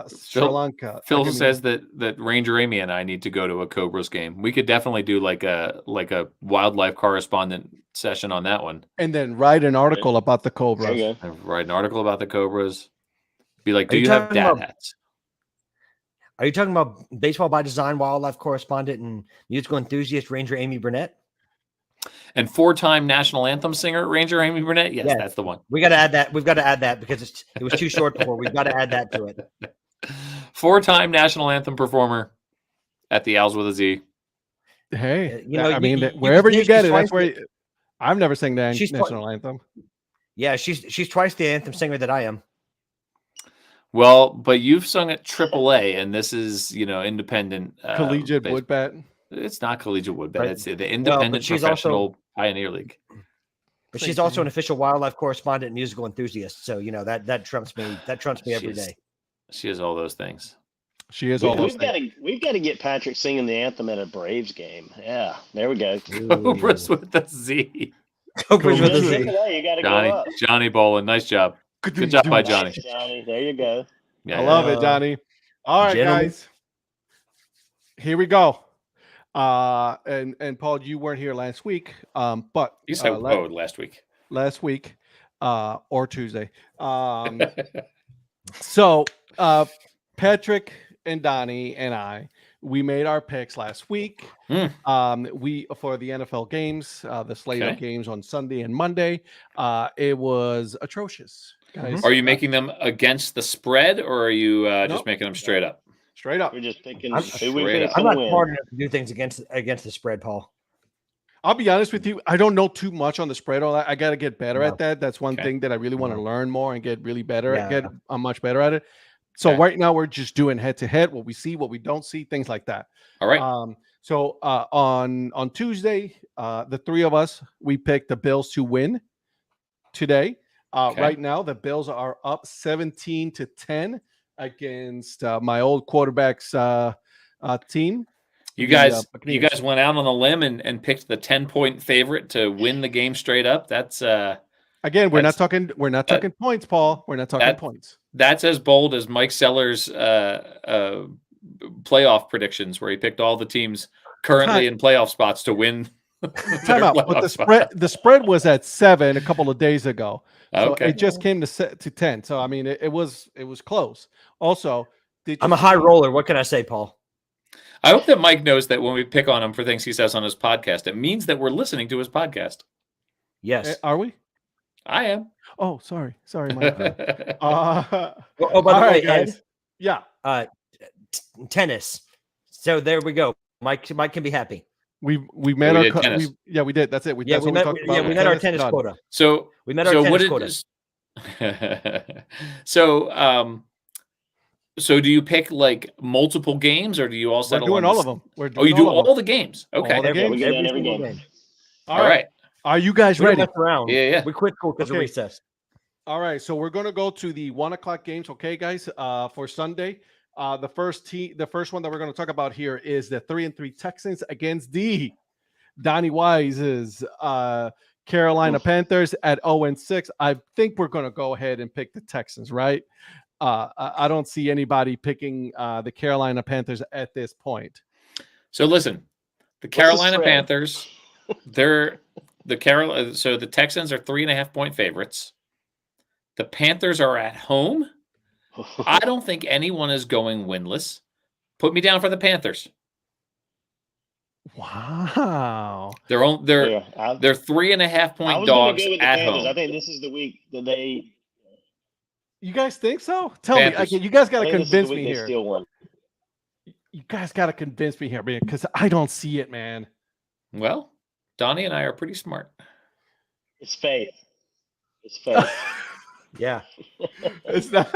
Sri Lanka. Phil says that Ranger Amy and I need to go to a Cobras game. We could definitely do like a wildlife correspondent session on that one. and then write an article about the There you Cobras. go. I'd write an article about the Cobras. Be like, Are do you you have talking dad about- hats? Are you talking about baseball by design, wildlife correspondent, and musical enthusiast Ranger Amy Burnett? And 4-time national anthem singer Ranger Amy Burnett? Yes, Yes. that's the one. We got to add that. We've got to add that because it was too short before. We've got to add that to it. 4-time national anthem performer at the Owls with a Z. Hey, You know, I mean, you wherever can you say get she's it, that's twice where I've never sang the She's national anthem. Yeah, she's twice the anthem singer that I am. Well, but you've sung at AAA, and this is, independent. Collegiate base- woodbat. It's not collegiate woodbat. Right. It's the independent she's professional Pioneer League. But Same she's also thing. an official wildlife correspondent and musical enthusiast. So, that trumps me. That trumps me every She's- day. She has all those things. She is all those We've things. got to get Patrick singing the anthem at a Braves game. Yeah, there we go. Cobras with the Z. Cobras with a Just Z. take it away. You got to go Johnny, up. Johnny Bolin. Nice job. Good job by Johnny. Nice, Johnny. There you go. Yeah, I love it, Johnny. All right, Gentlemen. guys. Here we go. And Paul, you weren't here last week. But You said last week. last week, or Tuesday. So Patrick and Donnie and I, we made our picks last week. We for the NFL games, the slate of Okay. games on Sunday and Monday. It was atrocious, guys. Are you making them against the spread, or are you just Nope. making them straight up? Straight up? We're just picking I'm who we straight think up. I'm can not win. smart enough to do things against the spread, Paul. I'll be honest with you. I don't know too much on the spread. All that I got to get better No. at that. That's one Okay. thing that I really want to learn more and get really better at. Yeah. I'm much better at it. So Okay. right now we're just doing head to head, what we see, what we don't see, things like that. All right. So on Tuesday, the three of us we picked the Bills to win today. Okay. Right now, the Bills are up 17-10 against my old quarterback's team. You the, guys, Buccaneers. went out on a limb and picked the 10-point favorite to win the game straight up. That's Again, we're not that's- talking points, Paul. We're not talking that- points. that's as bold as Mike Sellers' playoff predictions, where he picked all the teams currently in playoff spots to win. Time out. But the spread was at 7 a couple of days ago. So Okay. it just came to 10. So I mean, it was close. Also, I'm a high roller. What can I say, Paul? I hope that Mike knows that when we pick on him for things he says on his podcast, it means that we're listening to his podcast. Yes. Are we? I am. Oh, sorry, Mike. by all the way, right, Ed, guys. Yeah, tennis. So there we go. Mike can be happy. we met we our did tennis. we did. That's it. Yeah, that's we what met. talked Yeah, about. we met our tennis done. quota. So We met our so tennis what quota. So do you pick like multiple games, or do you all We're settle doing on all this- of them. We're Oh, doing you do all of them. all the games. Okay. All the Yeah, we games. get that every single game. All right. Are you guys We don't ready? mess around. Yeah. We quit school because Okay. of recess. All right, so we're gonna go to the 1:00 games, okay, guys? For Sunday, the first one that we're gonna talk about here is the 3-3 Texans against the Donnie Wise's Carolina Panthers at 0-6. I think we're gonna go ahead and pick the Texans, right? I don't see anybody picking the Carolina Panthers at this point. So listen, the the Carolina spread? Panthers, so the Texans are 3.5-point favorites. The Panthers are at home. I don't think anyone is going winless. Put me down for the Panthers. Wow. They're 3.5-point I was gonna dogs go with the at Panthers. home. I think this is the week that they. You guys think so? Tell Panthers. me. Okay, you guys I got to think this is the convince week me they here. steal one. You guys got to convince me here, man, because I don't see it, man. Well, Donnie and I are pretty smart. It's faith. It's faith. Yeah. It's not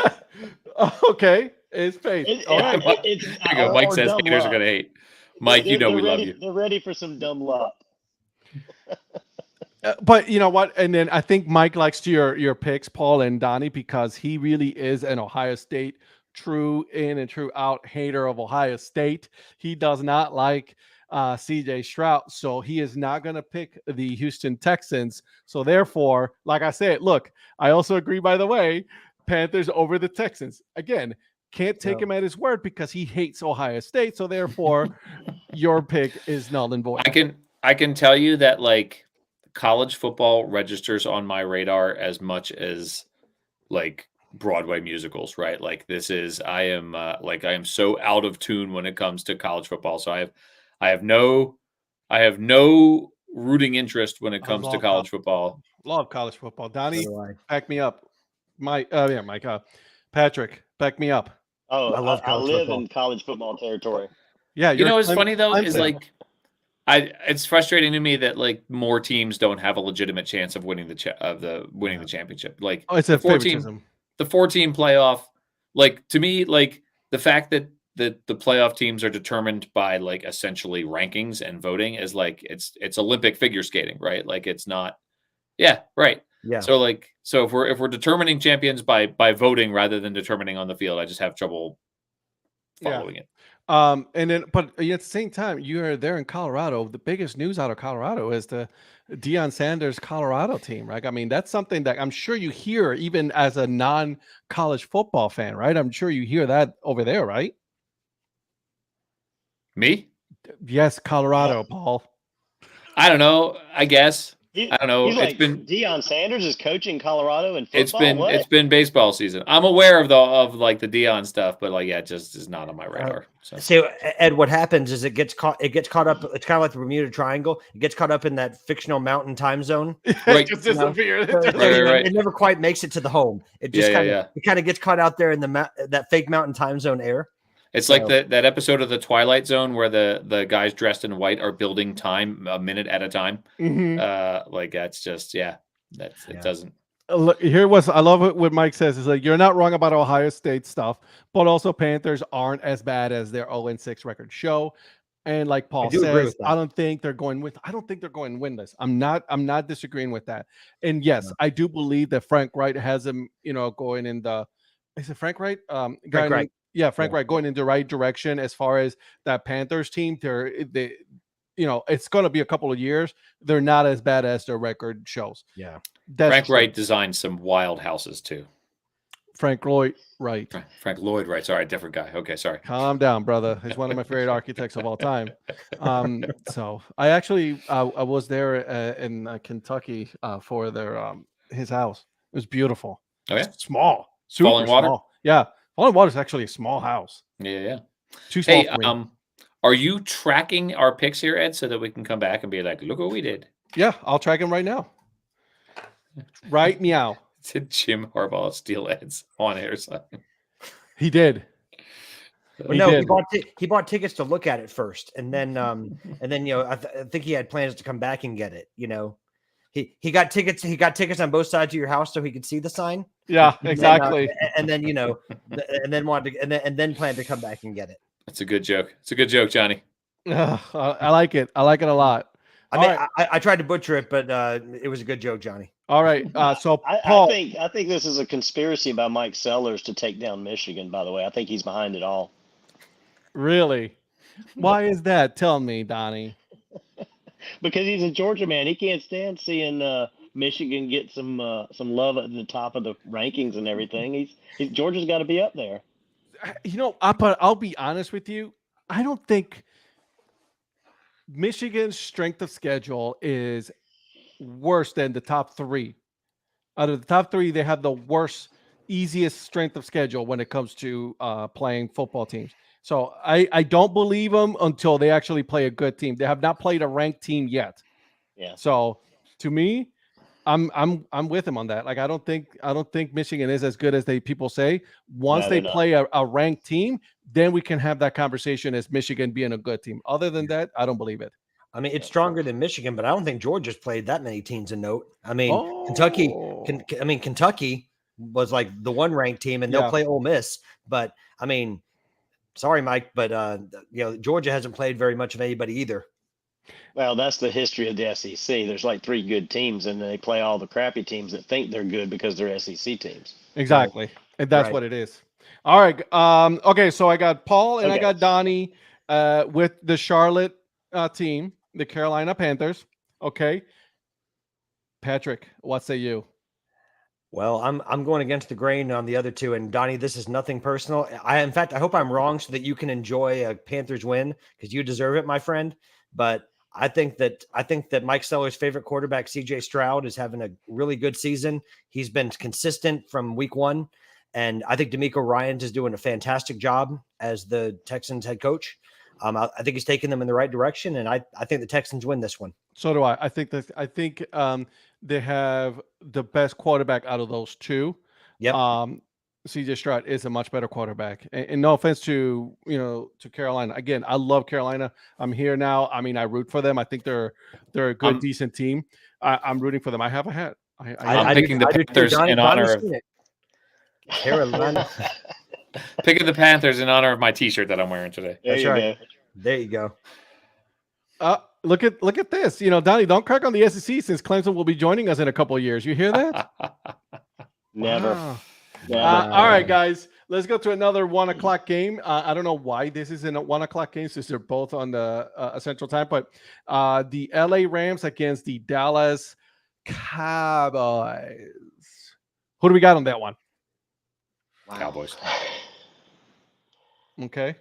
okay. It's faith. All All right. right. There you go. Mike says haters are going to hate. Mike, you know we love you. They're ready for some dumb luck. But you know what? And then I think Mike likes your picks, Paul and Donnie, because he really is an Ohio State true in and true out hater of Ohio State. He does not like CJ Stroud, so he is not going to pick the Houston Texans. So therefore, like I said, look, I also agree, by the way, Panthers over the Texans. Again, can't take him at his word because he hates Ohio State. So therefore, your pick is null and void. I can tell you that like college football registers on my radar as much as like Broadway musicals, right? Like I am so out of tune when it comes to college football. So I have no rooting interest when it comes to college football. Love college football. Donnie, So do I. back me up. Mike, Patrick, back me up. Oh, I love I college live football. in college football territory. Yeah, You know what's funny though is Clemson. like it's frustrating to me that like more teams don't have a legitimate chance of winning the championship. Like Oh, it's a 14 favoritism. the 4-team playoff, like to me, like the fact that the playoff teams are determined by like essentially rankings and voting is like it's Olympic figure skating, right? Like it's not. Yeah, right. Yeah. So if we're determining champions by voting rather than determining on the field, I just have trouble following it. And then, but at the same time, you are there in Colorado. The biggest news out of Colorado is the Deion Sanders Colorado team, right? I mean, that's something that I'm sure you hear even as a non-college football fan, right? I'm sure you hear that over there, right? Me? Yes, Colorado, Paul. I don't know. I guess. I don't know. He's It's like, been Deion Sanders is coaching Colorado in football. it's been baseball season. I'm aware of like the Deion stuff, but like it just is not on my radar. So Ed, what happens is it gets caught up. It's kind of like the Bermuda Triangle. It gets caught up in that fictional mountain time zone. Right. Just disappeared. Right. It never quite makes it to the home. It just it kind of gets caught out there in that fake mountain time zone air. It's like that episode of the Twilight Zone where the guys dressed in white are building time a minute at a time. Like that's just it doesn't. Look, here was I love what Mike says is like you're not wrong about Ohio State stuff, but also Panthers aren't as bad as their 0-6 record show. And like Paul says, I don't think they're going winless. I'm not disagreeing with that. And yes, I do believe that Frank Wright has him, going in the is it Frank Wright? Frank Wright. Yeah, Frank Wright going in the right direction as far as that Panthers team. They it's going to be a couple of years. They're not as bad as their record shows. Yeah. Frank Wright designed some wild houses too. Frank Lloyd Wright. Frank Lloyd Wright. Sorry, different guy. Okay, sorry. Calm down, brother. He's one of my favorite architects of all time. So I actually I was there in Kentucky for their his house. It was beautiful. Oh yeah, small, super Falling Water. Small. Yeah, Falling Water is actually a small house. Yeah. Too small for me. Are you tracking our picks here, Ed, so that we can come back and be like, look what we did? Yeah, I'll track him right now. Right meow. Did Jim Harbaugh steal Ed's on air sign? He did. He bought tickets to look at it first, and then I think he had plans to come back and get it. He got tickets. He got tickets on both sides of your house so he could see the sign. Yeah, exactly. And then planned to come back and get it. That's a good joke. It's a good joke, Johnny. I like it. I like it a lot. I tried to butcher it, but it was a good joke, Johnny. All right. So Paul, I think this is a conspiracy by Mike Sellers to take down Michigan. By the way, I think he's behind it all. Really? Why is that? Tell me, Donnie. Because he's a Georgia man. He can't stand seeing Michigan get some love at the top of the rankings and everything. Georgia's got to be up there. I'll be honest with you. I don't think Michigan's strength of schedule is worse than the top three. Out of the top three, they have the worst, easiest strength of schedule when it comes to playing football teams. So I don't believe them until they actually play a good team. They have not played a ranked team yet. Yeah. So to me, I'm with him on that. Like I don't think Michigan is as good as people say. Once they play a ranked team, then we can have that conversation as Michigan being a good team. Other than that, I don't believe it. I mean, it's stronger than Michigan, but I don't think Georgia's played that many teams a note. I mean, Kentucky was like the one ranked team, and they'll play Ole Miss. But I mean, sorry, Mike, but Georgia hasn't played very much of anybody either. Well, that's the history of the SEC. There's like three good teams, and they play all the crappy teams that think they're good because they're SEC teams. Exactly, and that's what it is. All right. Okay, so I got Paul and I got Donnie with the Charlotte team, the Carolina Panthers. Okay, Patrick, what say you? Well, I'm going against the grain on the other two, and Donnie, this is nothing personal. In fact, I hope I'm wrong so that you can enjoy a Panthers win because you deserve it, my friend. But I think that Mike Sellers' favorite quarterback, CJ Stroud, is having a really good season. He's been consistent from week one, and I think D'Amico Ryans is doing a fantastic job as the Texans head coach. I think he's taking them in the right direction, and I think the Texans win this one. So do I. I think they have the best quarterback out of those two. Yep. CJ Stroud is a much better quarterback. And no offense to Carolina. Again, I love Carolina. I'm here now. I mean, I root for them. I think they're a good, decent team. I'm rooting for them. I have a hat. I'm picking the Panthers in honor of Carolina. Picking the Panthers in honor of my T-shirt that I'm wearing today. There That's you right. go. There you go. Look at this. Donnie, don't crack on the SEC since Clemson will be joining us in a couple of years. You hear that? Never. Wow. Never. All right, guys. Let's go to another 1:00 game. I don't know why this isn't a 1:00 game since they're both on the Central Time, but the LA Rams against the Dallas Cowboys. Who do we got on that one? Cowboys. Okay.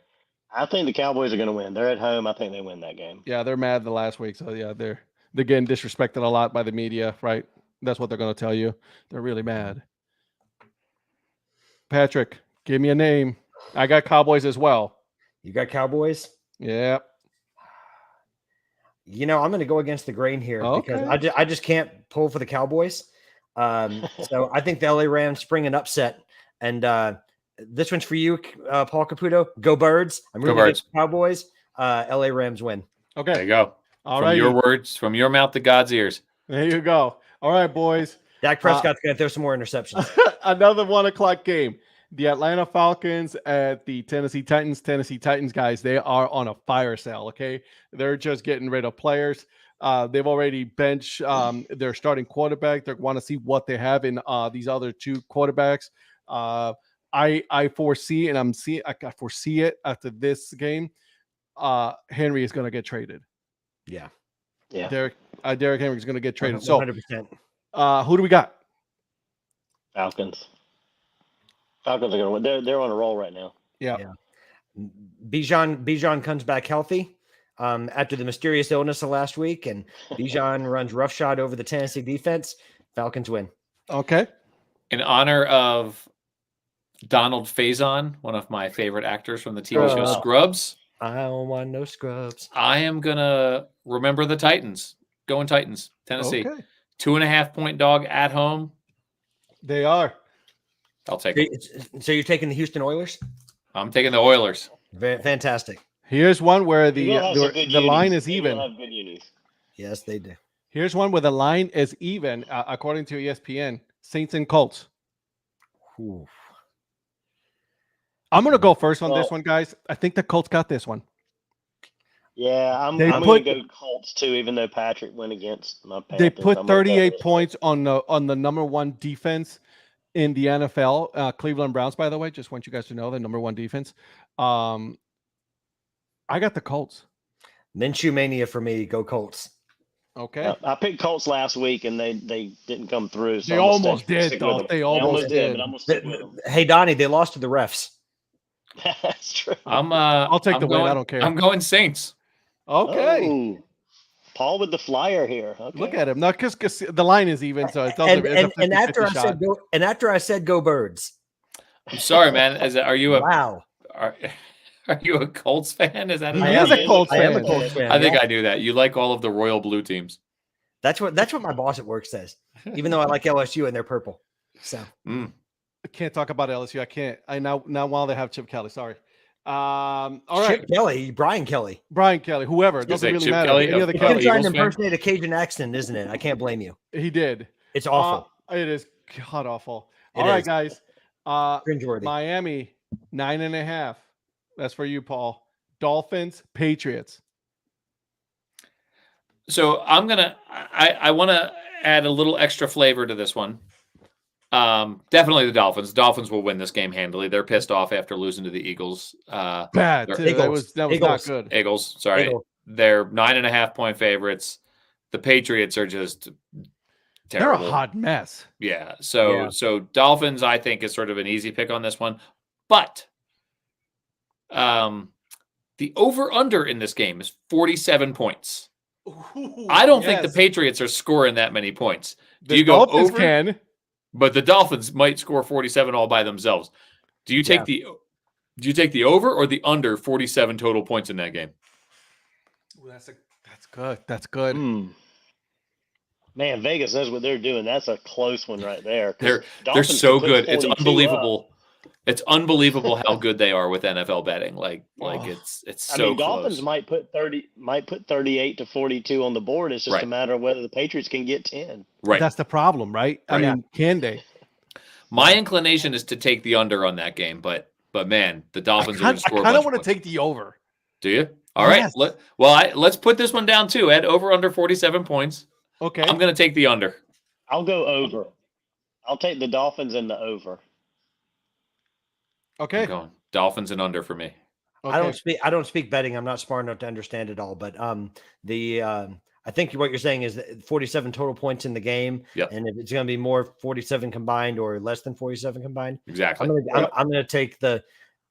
I think the Cowboys are going to win. They're at home. I think they win that game. Yeah, they're mad the last week, so yeah, they're getting disrespected a lot by the media, right? That's what they're going to tell you. They're really mad. Patrick, give me a name. I got Cowboys as well. You got Cowboys? Yeah. I'm going to go against the grain here because Okay. I just can't pull for the Cowboys. So I think the LA Rams spring an upset. And this one's for you, Paul Caputo. Go Birds. I'm really against the Cowboys. LA Rams win. Okay. There you go. All from right. your words, from your mouth to God's ears. There you go. All right, boys. Dak Prescott's going to throw some more interceptions. Another 1:00 game. The Atlanta Falcons at the Tennessee Titans. Tennessee Titans, guys, they are on a fire sale, okay? They're just getting rid of players. They've already benched their starting quarterback. They want to see what they have in these other two quarterbacks. I foresee, and I foresee it after this game, Henry is going to get traded. Yeah. Derrick Henry is going to get traded. 100%. So who do we got? Falcons. Falcons are going to win. They're on a roll right now. Yeah. Bijan comes back healthy after the mysterious illness of last week, and Bijan runs roughshod over the Tennessee defense. Falcons win. Okay. In honor of Donald Faison, one of my favorite actors from the TV show Scrubs, I don't want no scrubs. I am going to remember the Titans. Going Titans. Tennessee. Okay. 2.5-point dog at home. They are. I'll take it. So you're taking the Houston Oilers? I'm taking the Oilers. Fantastic. Here's one where the line is Even. even. Yes, they do. Here's one where the line is even, according to ESPN. Saints and Colts. Ooh. I'm going to go first on this one, guys. I think the Colts got this one. Yeah, I'm They going to go Colts too, even though Patrick went against my Panthers. They put I'm gonna go 38 with points on the number one defense in the NFL. Cleveland Browns, by the way, just want you guys to know the number one defense. I got the Colts. Minshew mania for me. Go Colts. Okay. I picked Colts last week, and they didn't come through. So They I'm gonna almost stick did, with though. them. They almost did. but I'm gonna stick with them. Hey, Donnie, they lost to the refs. That's true. I'll take the win. I don't care. I'm going Saints. Okay. Oh, Paul with the flyer here. Okay. Look at him. No, because the line is even, so it's And after I said go Birds. I'm sorry, man. Are you a Wow. are you a Colts fan? Is that He a is a Colts I am a fan. Colts fan. I think yeah. I knew that. You like all of the royal blue teams. That's what my boss at work says. Even though I like LSU and they're purple. So I can't talk about LSU. I can't. Now while they have Chip Kelly. Sorry. All right. Chip Kelly, Brian Kelly. Brian Kelly, whoever. It was doesn't gonna really say Chip matter. Kelly, Any other of You're Kelly. trying to Eagles fan? impersonate a Cajun accent, isn't it? I can't blame you. He did. It's awful. It is god awful. It All right, is. guys. Cringeworthy. Miami 9.5. That's for you, Paul. Dolphins, Patriots. So I want to add a little extra flavor to this one. Definitely the Dolphins. Dolphins will win this game handily. They're pissed off after losing to the Eagles. Bad. They're- Too. That was Eagles. not good. Eagles, sorry. Eagles. They're 9.5-point favorites. The Patriots are just terrible. They're a hot mess. Yeah. So Dolphins, I think, is sort of an easy pick on this one. But the over-under in this game is 47 points. I don't think the Patriots are scoring that many points. Do you go Dolphins over? can. But the Dolphins might score 47 all by themselves. Do you take the over or the under 47 total points in that game? Ooh, that's good. That's good. Man, Vegas knows what they're doing. That's a close one right there. They're Dolphins so could put good. It's 42 up. unbelievable. It's unbelievable how good they are with NFL betting. Like it's I so mean, Dolphins close. might put 38 to 42 on the board. It's just Right. a matter of whether the Patriots can get 10. Right. That's the problem, right? I Right. mean, can they? My inclination is to take the under on that game, but But man, the Dolphins are I going to score. kind a of bunch want of to points. take the over. Do you? All right. Yes. Let's put this one down too. Ed, over under 47 points. Okay. I'm going to take the under. I'll go over. I'll take the Dolphins and the over. I'm Okay. going Dolphins and under for me. Okay. I don't speak betting. I'm not smart enough to understand it all, but I think what you're saying is that 47 total points in the game, Yep. and if it's going to be more 47 combined or less than 47 combined, Exactly. I'm going to take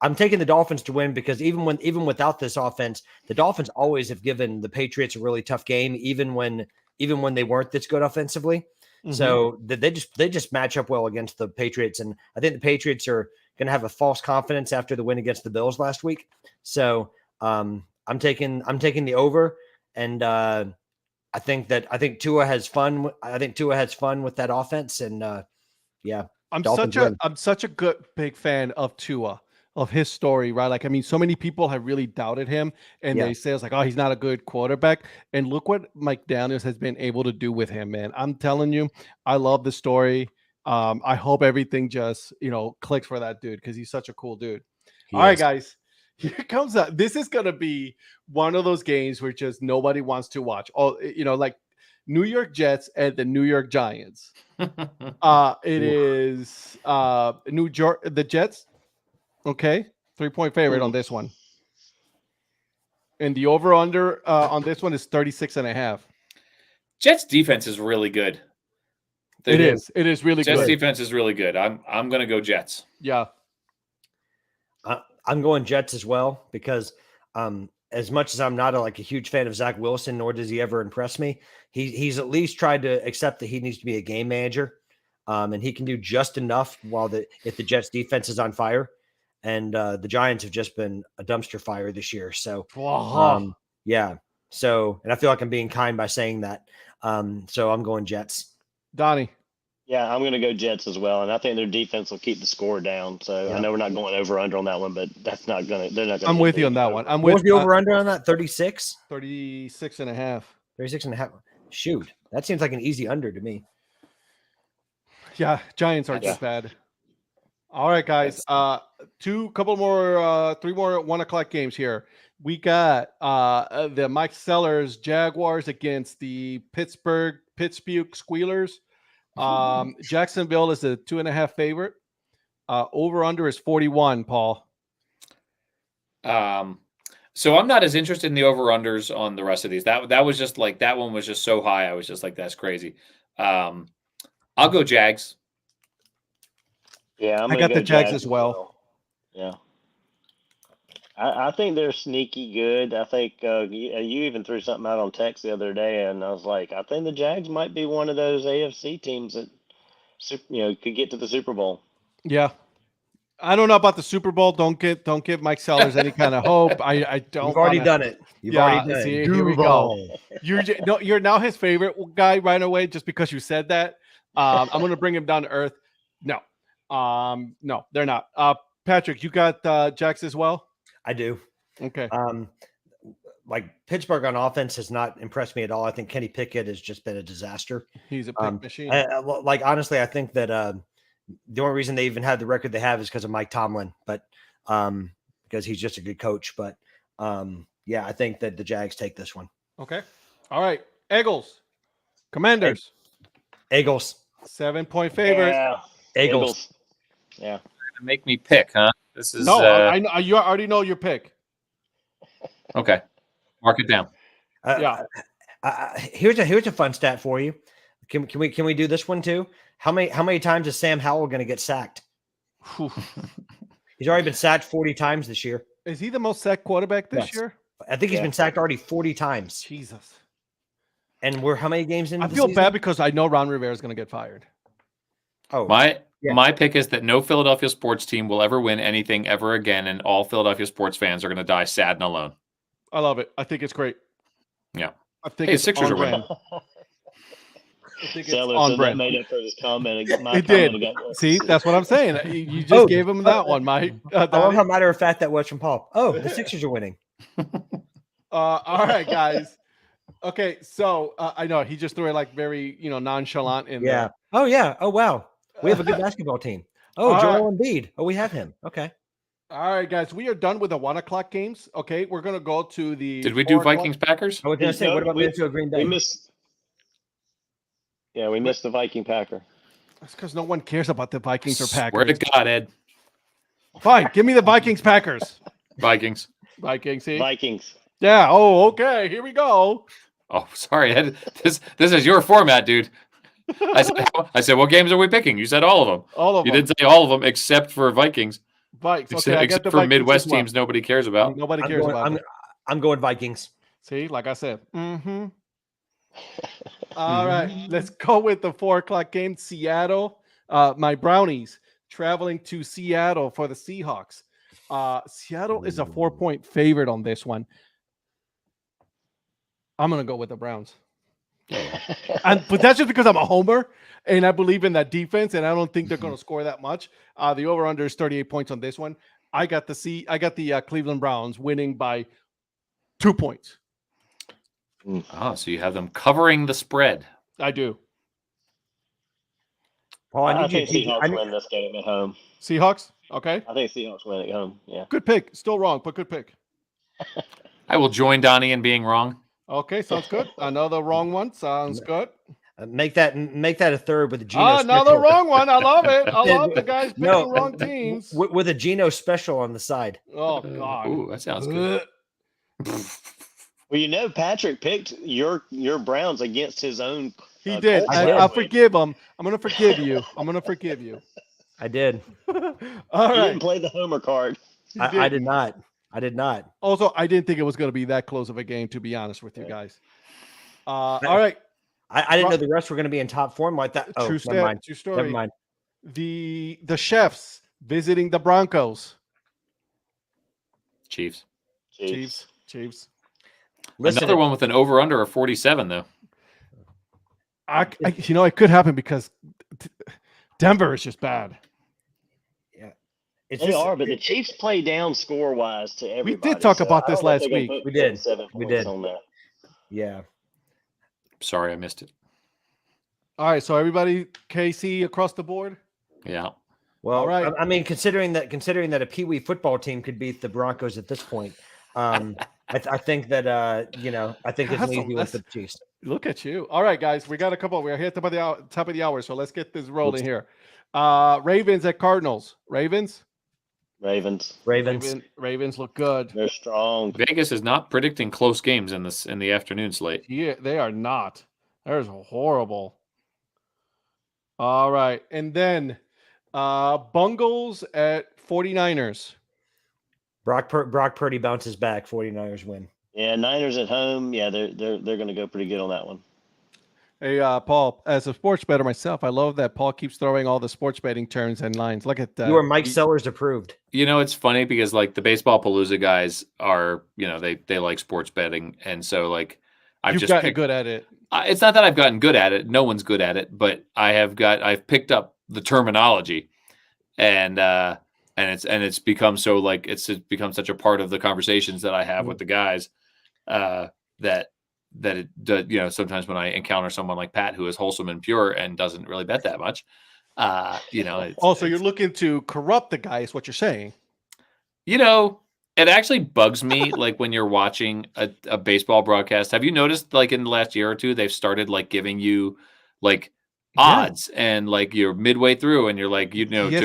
I'm taking the Dolphins to win, because even without this offense, the Dolphins always have given the Patriots a really tough game, even when they weren't this good offensively. Mhm. So they just match up well against the Patriots, and I think the Patriots are going to have a false confidence after the win against the Bills last week. So I'm taking the over, and I think Tua has fun. I think Tua has fun with that offense, and yeah, I'm Dolphins such a good big fan of Tua, of his story, right? Like, I mean, so many people have really doubted him, and Yeah. they say it's like, oh, he's not a good quarterback. And look what Mike Daniels has been able to do with him, man. I'm telling you, I love the story. I hope everything just clicks for that dude, because he's such a cool dude. All right, guys. Here comes that. This is gonna be one of those games where just nobody wants to watch. Oh, like New York Jets and the New York Giants. It is the Jets. Okay, 3-point favorite on this one. And the over under on this one is 36.5. Jets defense is really good. It is really Jets good. defense is really good. I'm going to go Jets. Yeah. I'm going Jets as well, because as much as I'm not a huge fan of Zach Wilson, nor does he ever impress me, he's at least tried to accept that he needs to be a game manager, and he can do just enough if the Jets defense is on fire. And the Giants have just been a dumpster fire this year. So yeah. So, and I feel like I'm being kind by saying that. So I'm going Jets. Donnie. Yeah, I'm going to go Jets as well, and I think their defense will keep the score down. So Yeah. I know we're not going over under on that one, but that's not going to. They're not going. I'm with you on that one. I'm What with was the over under on that? 36? 36.5. 36.5. Shoot, that seems like an easy under to me. Yeah, Giants aren't just bad. All right, guys. Three more 1 o'clock games here. We got the Mike Sellers Jaguars against the Pittsburgh Squealers. Jacksonville is a 2.5 favorite. Over under is 41, Paul. So I'm not as interested in the over unders on the rest of these. That was just like, that one was just so high. I was just like, that's crazy. I'll go Jags. Yeah, I got the Jags as well. Yeah. I think they're sneaky good. I think you even threw something out on text the other day, and I was like, I think the Jags might be one of those AFC teams that could get to the Super Bowl. Yeah, I don't know about the Super Bowl. Don't give Mike Sellers any kind of hope. I don't. You've already done it. You've already done it. Here we go. You're now his favorite guy right away just because you said that. I'm going to bring him down to earth. No, they're not. Patrick, you got Jags as well? I do. Okay. Pittsburgh on offense has not impressed me at all. I think Kenny Pickett has just been a disaster. He's a big machine. Honestly, I think that the only reason they even have the record they have is because of Mike Tomlin, but because he's just a good coach. But yeah, I think that the Jags take this one. Okay. All right. Eagles. Commanders. Eagles. 7-point favorite. Yeah. Eagles. Yeah. Make me pick, huh? This is I know, you already know your pick. Okay. Mark it down. Here's a fun stat for you. Can we do this one too? How many times is Sam Howell going to get sacked? He's already been sacked 40 times this year. Is he the most sacked quarterback this year? I think he's been sacked already 40 times. Jesus. And we're how many games in? I feel bad because I know Ron Rivera is going to get fired. Oh, my pick is that no Philadelphia sports team will ever win anything ever again, and all Philadelphia sports fans are going to die sad and alone. I love it. I think it's great. Yeah. I think it's Sixers on are winning. I think it's Sellers on said brand. that made up for his comment. It did. See, that's what I'm saying. You just gave him that one, Mike. I love how matter of fact that was from Paul. Oh, the Sixers are winning. All right, guys. Okay, so I know he just threw it like very nonchalant in Yeah. there. Oh yeah. Oh wow. We have a good basketball team. Oh, All Joel Embiid. Oh, we have him. Okay. All right, guys, we are done with the 1:00 games. Okay, we're gonna go to the. Did we do 4:00. Vikings Packers? I was going to say, No, what about we- Minnesota Green Bay? We missed. Yeah, we missed the Viking Packer. That's because no one cares about the Vikings or Swear Packers. to God, Ed. Fine, give me the Vikings Packers. Vikings. Vikings. See? Vikings. Yeah. Oh, okay. Here we go. Oh, sorry, Ed. This is your format, dude. I said, what games are we picking? You said all of them. All of You them. did say all of them except for Vikings. Vikes. Except, Okay, I except got the for Vikings Midwest as well. teams nobody cares about. Nobody cares about them. I'm going Vikings. See, like I said. Mm-hmm. All right, let's go with the 4:00 game. Seattle. My Brownies traveling to Seattle for the Seahawks. Seattle is a 4-point favorite on this one. I'm gonna go with the Browns. But that's just because I'm a homer and I believe in that defense, and I don't think they're going to score that much. The over/under is 38 points on this one. I got the Cleveland Browns winning by 2 points. Oh, so you have them covering the spread. I do. Paul, I think Seahawks win this game at home. Seahawks. Okay. I think Seahawks win at home. Yeah. Good pick. Still wrong, but good pick. I will join Donnie in being wrong. Okay, sounds good. Another wrong one. Sounds good. Make that a third with a Geno. Another special. wrong one. I love it. I love the guys picking wrong teams. with a Geno special on the side. Oh God. Ooh, that sounds good. Well, you know, Patrick picked your Browns against his own. He did. Colts I'll last week. forgive him. I'm going to forgive you. I'm going to forgive you. I did. All You right. didn't play the homer card. I did not. I did not. Also, I didn't think it was going to be that close of a game, to be honest with you guys. All right. I didn't know the rest were going to be in top form like that. Oh, True never mind. True story. Never mind. The Chefs visiting the Broncos. Chiefs. Chiefs. Listen, Another one with an over/under of 47, though. It could happen because Denver is just bad. it's They just- are, but the Chiefs play down score wise to everybody. We did talk about I this don't know if last they're gonna week. put We did. 7 We points did. on that. Yeah. Sorry, I missed it. All right. So everybody, KC across the board. Yeah. Well, All right. I mean, considering that a Pee Wee football team could beat the Broncos at this point, I think that I think it's That's an easy win that's- for the Chiefs. Look at you. All right, guys. We got a couple. We're here at the top of the hour. So let's get this rolling here. Ravens at Cardinals. Ravens Ravens. Ravens look good. They're strong. Vegas is not predicting close games in the afternoon slate. Yeah, they are not. That is horrible. All right. And then Bungles at 49ers. Brock Purdy bounces back. 49ers win. Yeah, Niners at home. Yeah, they're going to go pretty good on that one. Hey, Paul, as a sports bettor myself, I love that Paul keeps throwing all the sports betting terms and lines. Look at that. You are Mike Sellers approved. You know, it's funny because like the Baseball Palooza guys are, they like sports betting, and so like You've gotten good at it. It's not that I've gotten good at it. No one's good at it, but I've picked up the terminology, and it's become so like it's become such a part of the conversations that I have with the guys that it sometimes when I encounter someone like Pat who is wholesome and pure and doesn't really bet that much, Also, you're looking to corrupt the guy, is what you're saying. It actually bugs me like when you're watching a baseball broadcast. Have you noticed like in the last year or two they've started like giving you like odds and like you're midway through and you're like to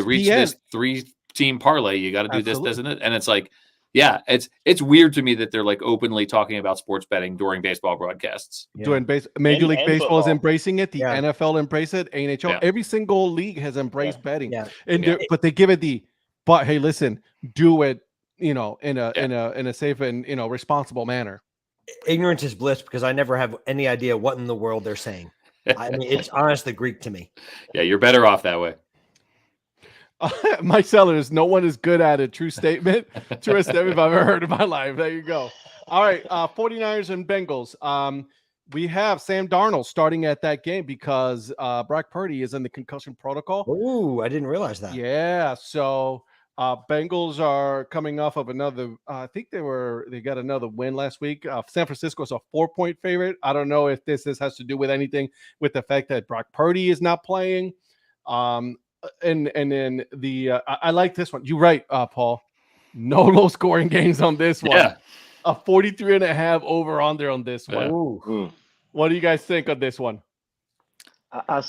reach ESPN. this 3-team parlay you got to do this, Absolutely. doesn't it? And it's like it's weird to me that they're like openly talking about sports betting during baseball broadcasts. Yeah. Doing Major League and Baseball is football. embracing it. The Yeah. NFL embrace it. NHL, Yeah. every single league has embraced betting. Yeah. But they give it but hey, listen, do it, in a safe and responsible manner. Ignorance is bliss because I never have any idea what in the world they're saying. I mean, it's honestly Greek to me. Yeah, you're better off that way. My sellers, no one is good at it. True statement. Truest statement I've ever heard in my life. There you go. All right. 49ers and Bengals. We have Sam Darnold starting at that game because Brock Purdy is in the concussion protocol. Ooh, I didn't realize that. Yeah. So Bengals are coming off of another. I think they got another win last week. San Francisco is a 4-point favorite. I don't know if this has to do with anything with the fact that Brock Purdy is not playing. And then I like this one. You're right, Paul. No low scoring games on this one. Yeah. A 43.5 over under on this one. Yeah. Ooh. What do you guys think of this one? I'm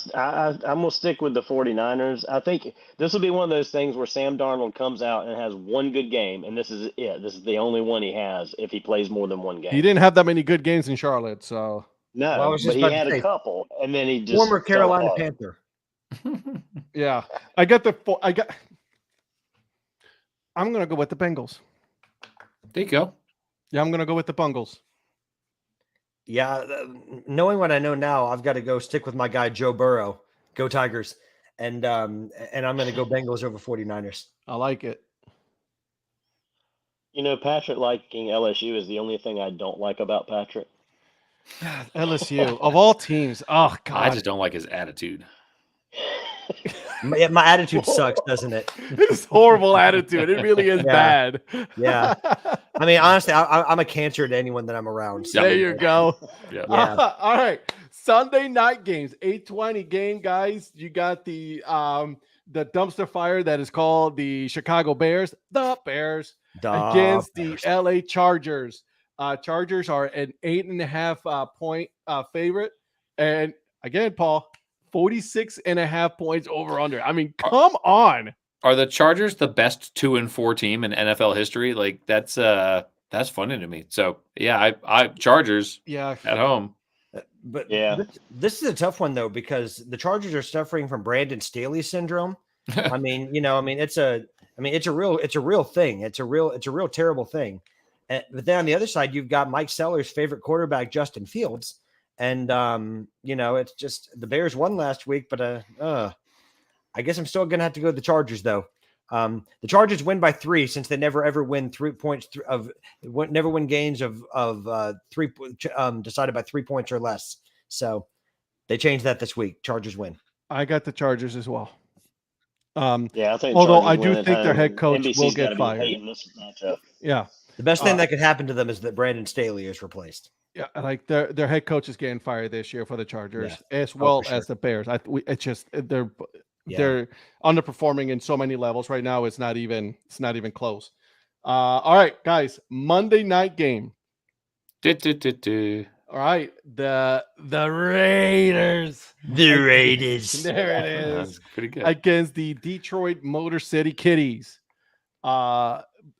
going to stick with the 49ers. I think this will be one of those things where Sam Darnold comes out and has one good game, and this is it. This is the only one he has if he plays more than one game. He didn't have that many good games in Charlotte, so. No, Well, I was but just he about to had say, a couple, and then he just former fell Carolina apart. Panther. Yeah. I'm going to go with the Bengals. There you go. Yeah, I'm going to go with the Bengals. Yeah, knowing what I know now, I've got to go stick with my guy Joe Burrow. Go Tigers. And I'm going to go Bengals over 49ers. I like it. You know, Patrick liking LSU is the only thing I don't like about Patrick. LSU, of all teams. Oh, God. I just don't like his attitude. My attitude sucks, doesn't it? It's horrible attitude. It really is Yeah. bad. Yeah. I mean, honestly, I'm a cancer to anyone that I'm around. So. There you go. Yeah. Yeah. All right. Sunday night games, 8:20 game, guys. You got the dumpster fire that is called the Chicago Bears, the Bears, against the LA Chargers. Chargers are an 8.5 point favorite. And again, Paul, 46.5 points over under. I mean, come on. Are the Chargers the best 2-4 team in NFL history? Like that's funny to me. So yeah, I Chargers Yeah. at home. But Yeah. this is a tough one though, because the Chargers are suffering from Brandon Staley syndrome. I mean, it's a real thing. It's a real terrible thing. But then on the other side, you've got Mike Seller's favorite quarterback, Justin Fields. And, it's just the Bears won last week, but I guess I'm still going to have to go with the Chargers, though. The Chargers win by 3 since they never ever win 3 points never win games of 3 decided by 3 points or less. So they changed that this week. Chargers win. I got the Chargers as well. Yeah, I think. Although Chargers I do win at think their home, head and coach NBC's will gotta get be fired. hating this matchup. Yeah. The best thing that could happen to them is that Brandon Staley is replaced. Yeah, like their head coach is getting fired this year for the Chargers, Yeah. as well for sure. as the Bears. It's just they're Yeah. underperforming in so many levels right now. It's not even close. All right, guys, Monday night game. All right, the Raiders. The Raiders. There it is. That's pretty good. Against the Detroit Motor City Kitties.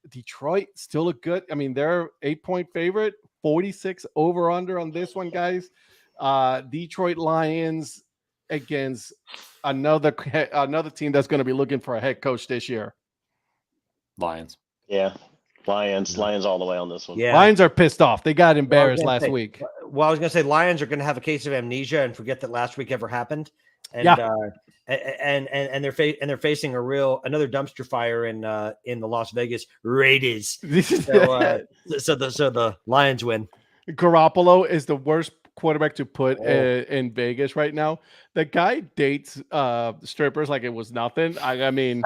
Detroit still a good. I mean, they're 8-point favorite. 46 over under on this one, guys. Detroit Lions against another team that's going to be looking for a head coach this year. Lions. Yeah, Lions all the way on this one. Yeah. Lions are pissed off. They got embarrassed gonna last say- week. Well, I was going to say Lions are going to have a case of amnesia and forget that last week ever happened. And and they're facing another dumpster fire in the Las Vegas Raiders. So the Lions win. Garoppolo is the worst quarterback to put in Vegas right now. The guy dates strippers like it was nothing. I mean,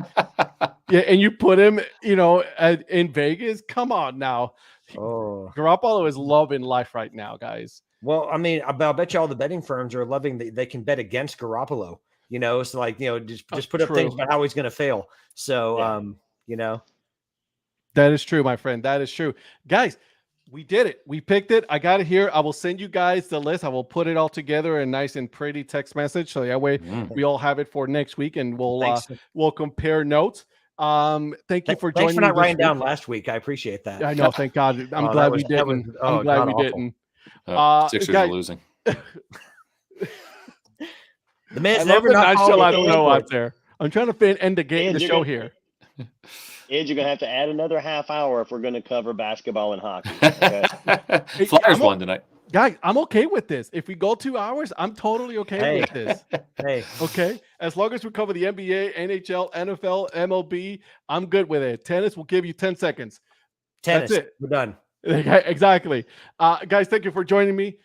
yeah, and you put him, in Vegas. Come on now. Oh, Garoppolo is loving life right now, guys. well, I mean, I'll bet you all the betting firms are loving that they can bet against Garoppolo. So like just put up True. things about how he's going to fail. So That is true, my friend. That is true, guys. We did it. We picked it. I got it here. I will send you guys the list. I will put it all together in nice and pretty text message, so that way we all have it for next week, and we'll compare notes. Thank you for joining. Thanks for not me writing this down week. last week. I appreciate that. I know. Thank God. I'm glad we didn't. I'm glad we didn't. Sixers guys- are losing. The man's I love never the not nonchalant following flow sports. out there. I'm trying to end the you're show gonna- here. Ed, you're gonna have to add another half hour if we're gonna cover basketball and hockey. Okay? Flyers I'm won tonight. Guys, I'm okay with this. If we go 2 hours, I'm totally okay with this. Hey, Okay, as long as we cover the NBA, NHL, NFL, MLB, I'm good with it. Tennis will give you 10 seconds. tennis. That's it. We're done. Exactly. Guys, thank you for joining me.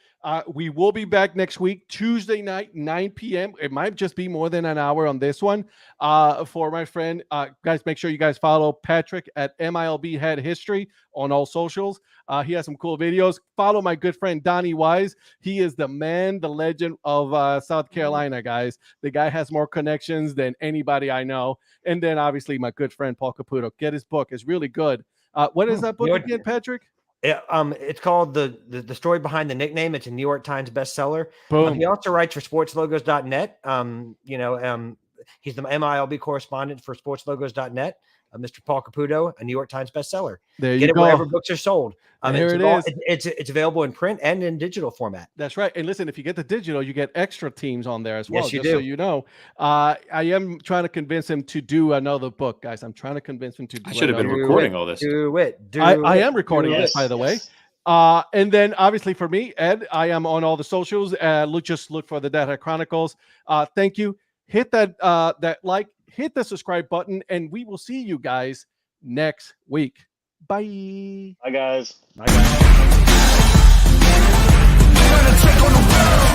We will be back next week, Tuesday night, 9 p.m. It might just be more than an hour on this one. For my friend, guys, make sure you guys follow Patrick at MILB Head History on all socials. He has some cool videos. Follow my good friend Donnie Wise. He is the man, the legend of South Carolina, guys. The guy has more connections than anybody I know. And then obviously my good friend Paul Caputo. Get his book; it's really good. What is that book again, Patrick? It's called the Story Behind the Nickname. It's a New York Times bestseller. Boom. He also writes for sportslogos.net. He's the MILB correspondent for sportslogos.net. Mr. Paul Caputo, a New York Times bestseller. There Get you it go. wherever books are sold. Here it is. It's available in print and in digital format. That's right. And listen, if you get the digital, you get extra teams on there as well. Yes, you just do. So you know, I am trying to convince him to do another book, guys. I'm trying to convince him to do. I should have been another- recording all this. I am recording Yes, this, by the way. yes. And then obviously for me, Ed, I am on all the socials. Just look for the Data Chronicles. Thank you. Hit that like, hit the subscribe button, and we will see you guys next week. Bye. Bye, guys. Bye, guys. We're gonna take on the world.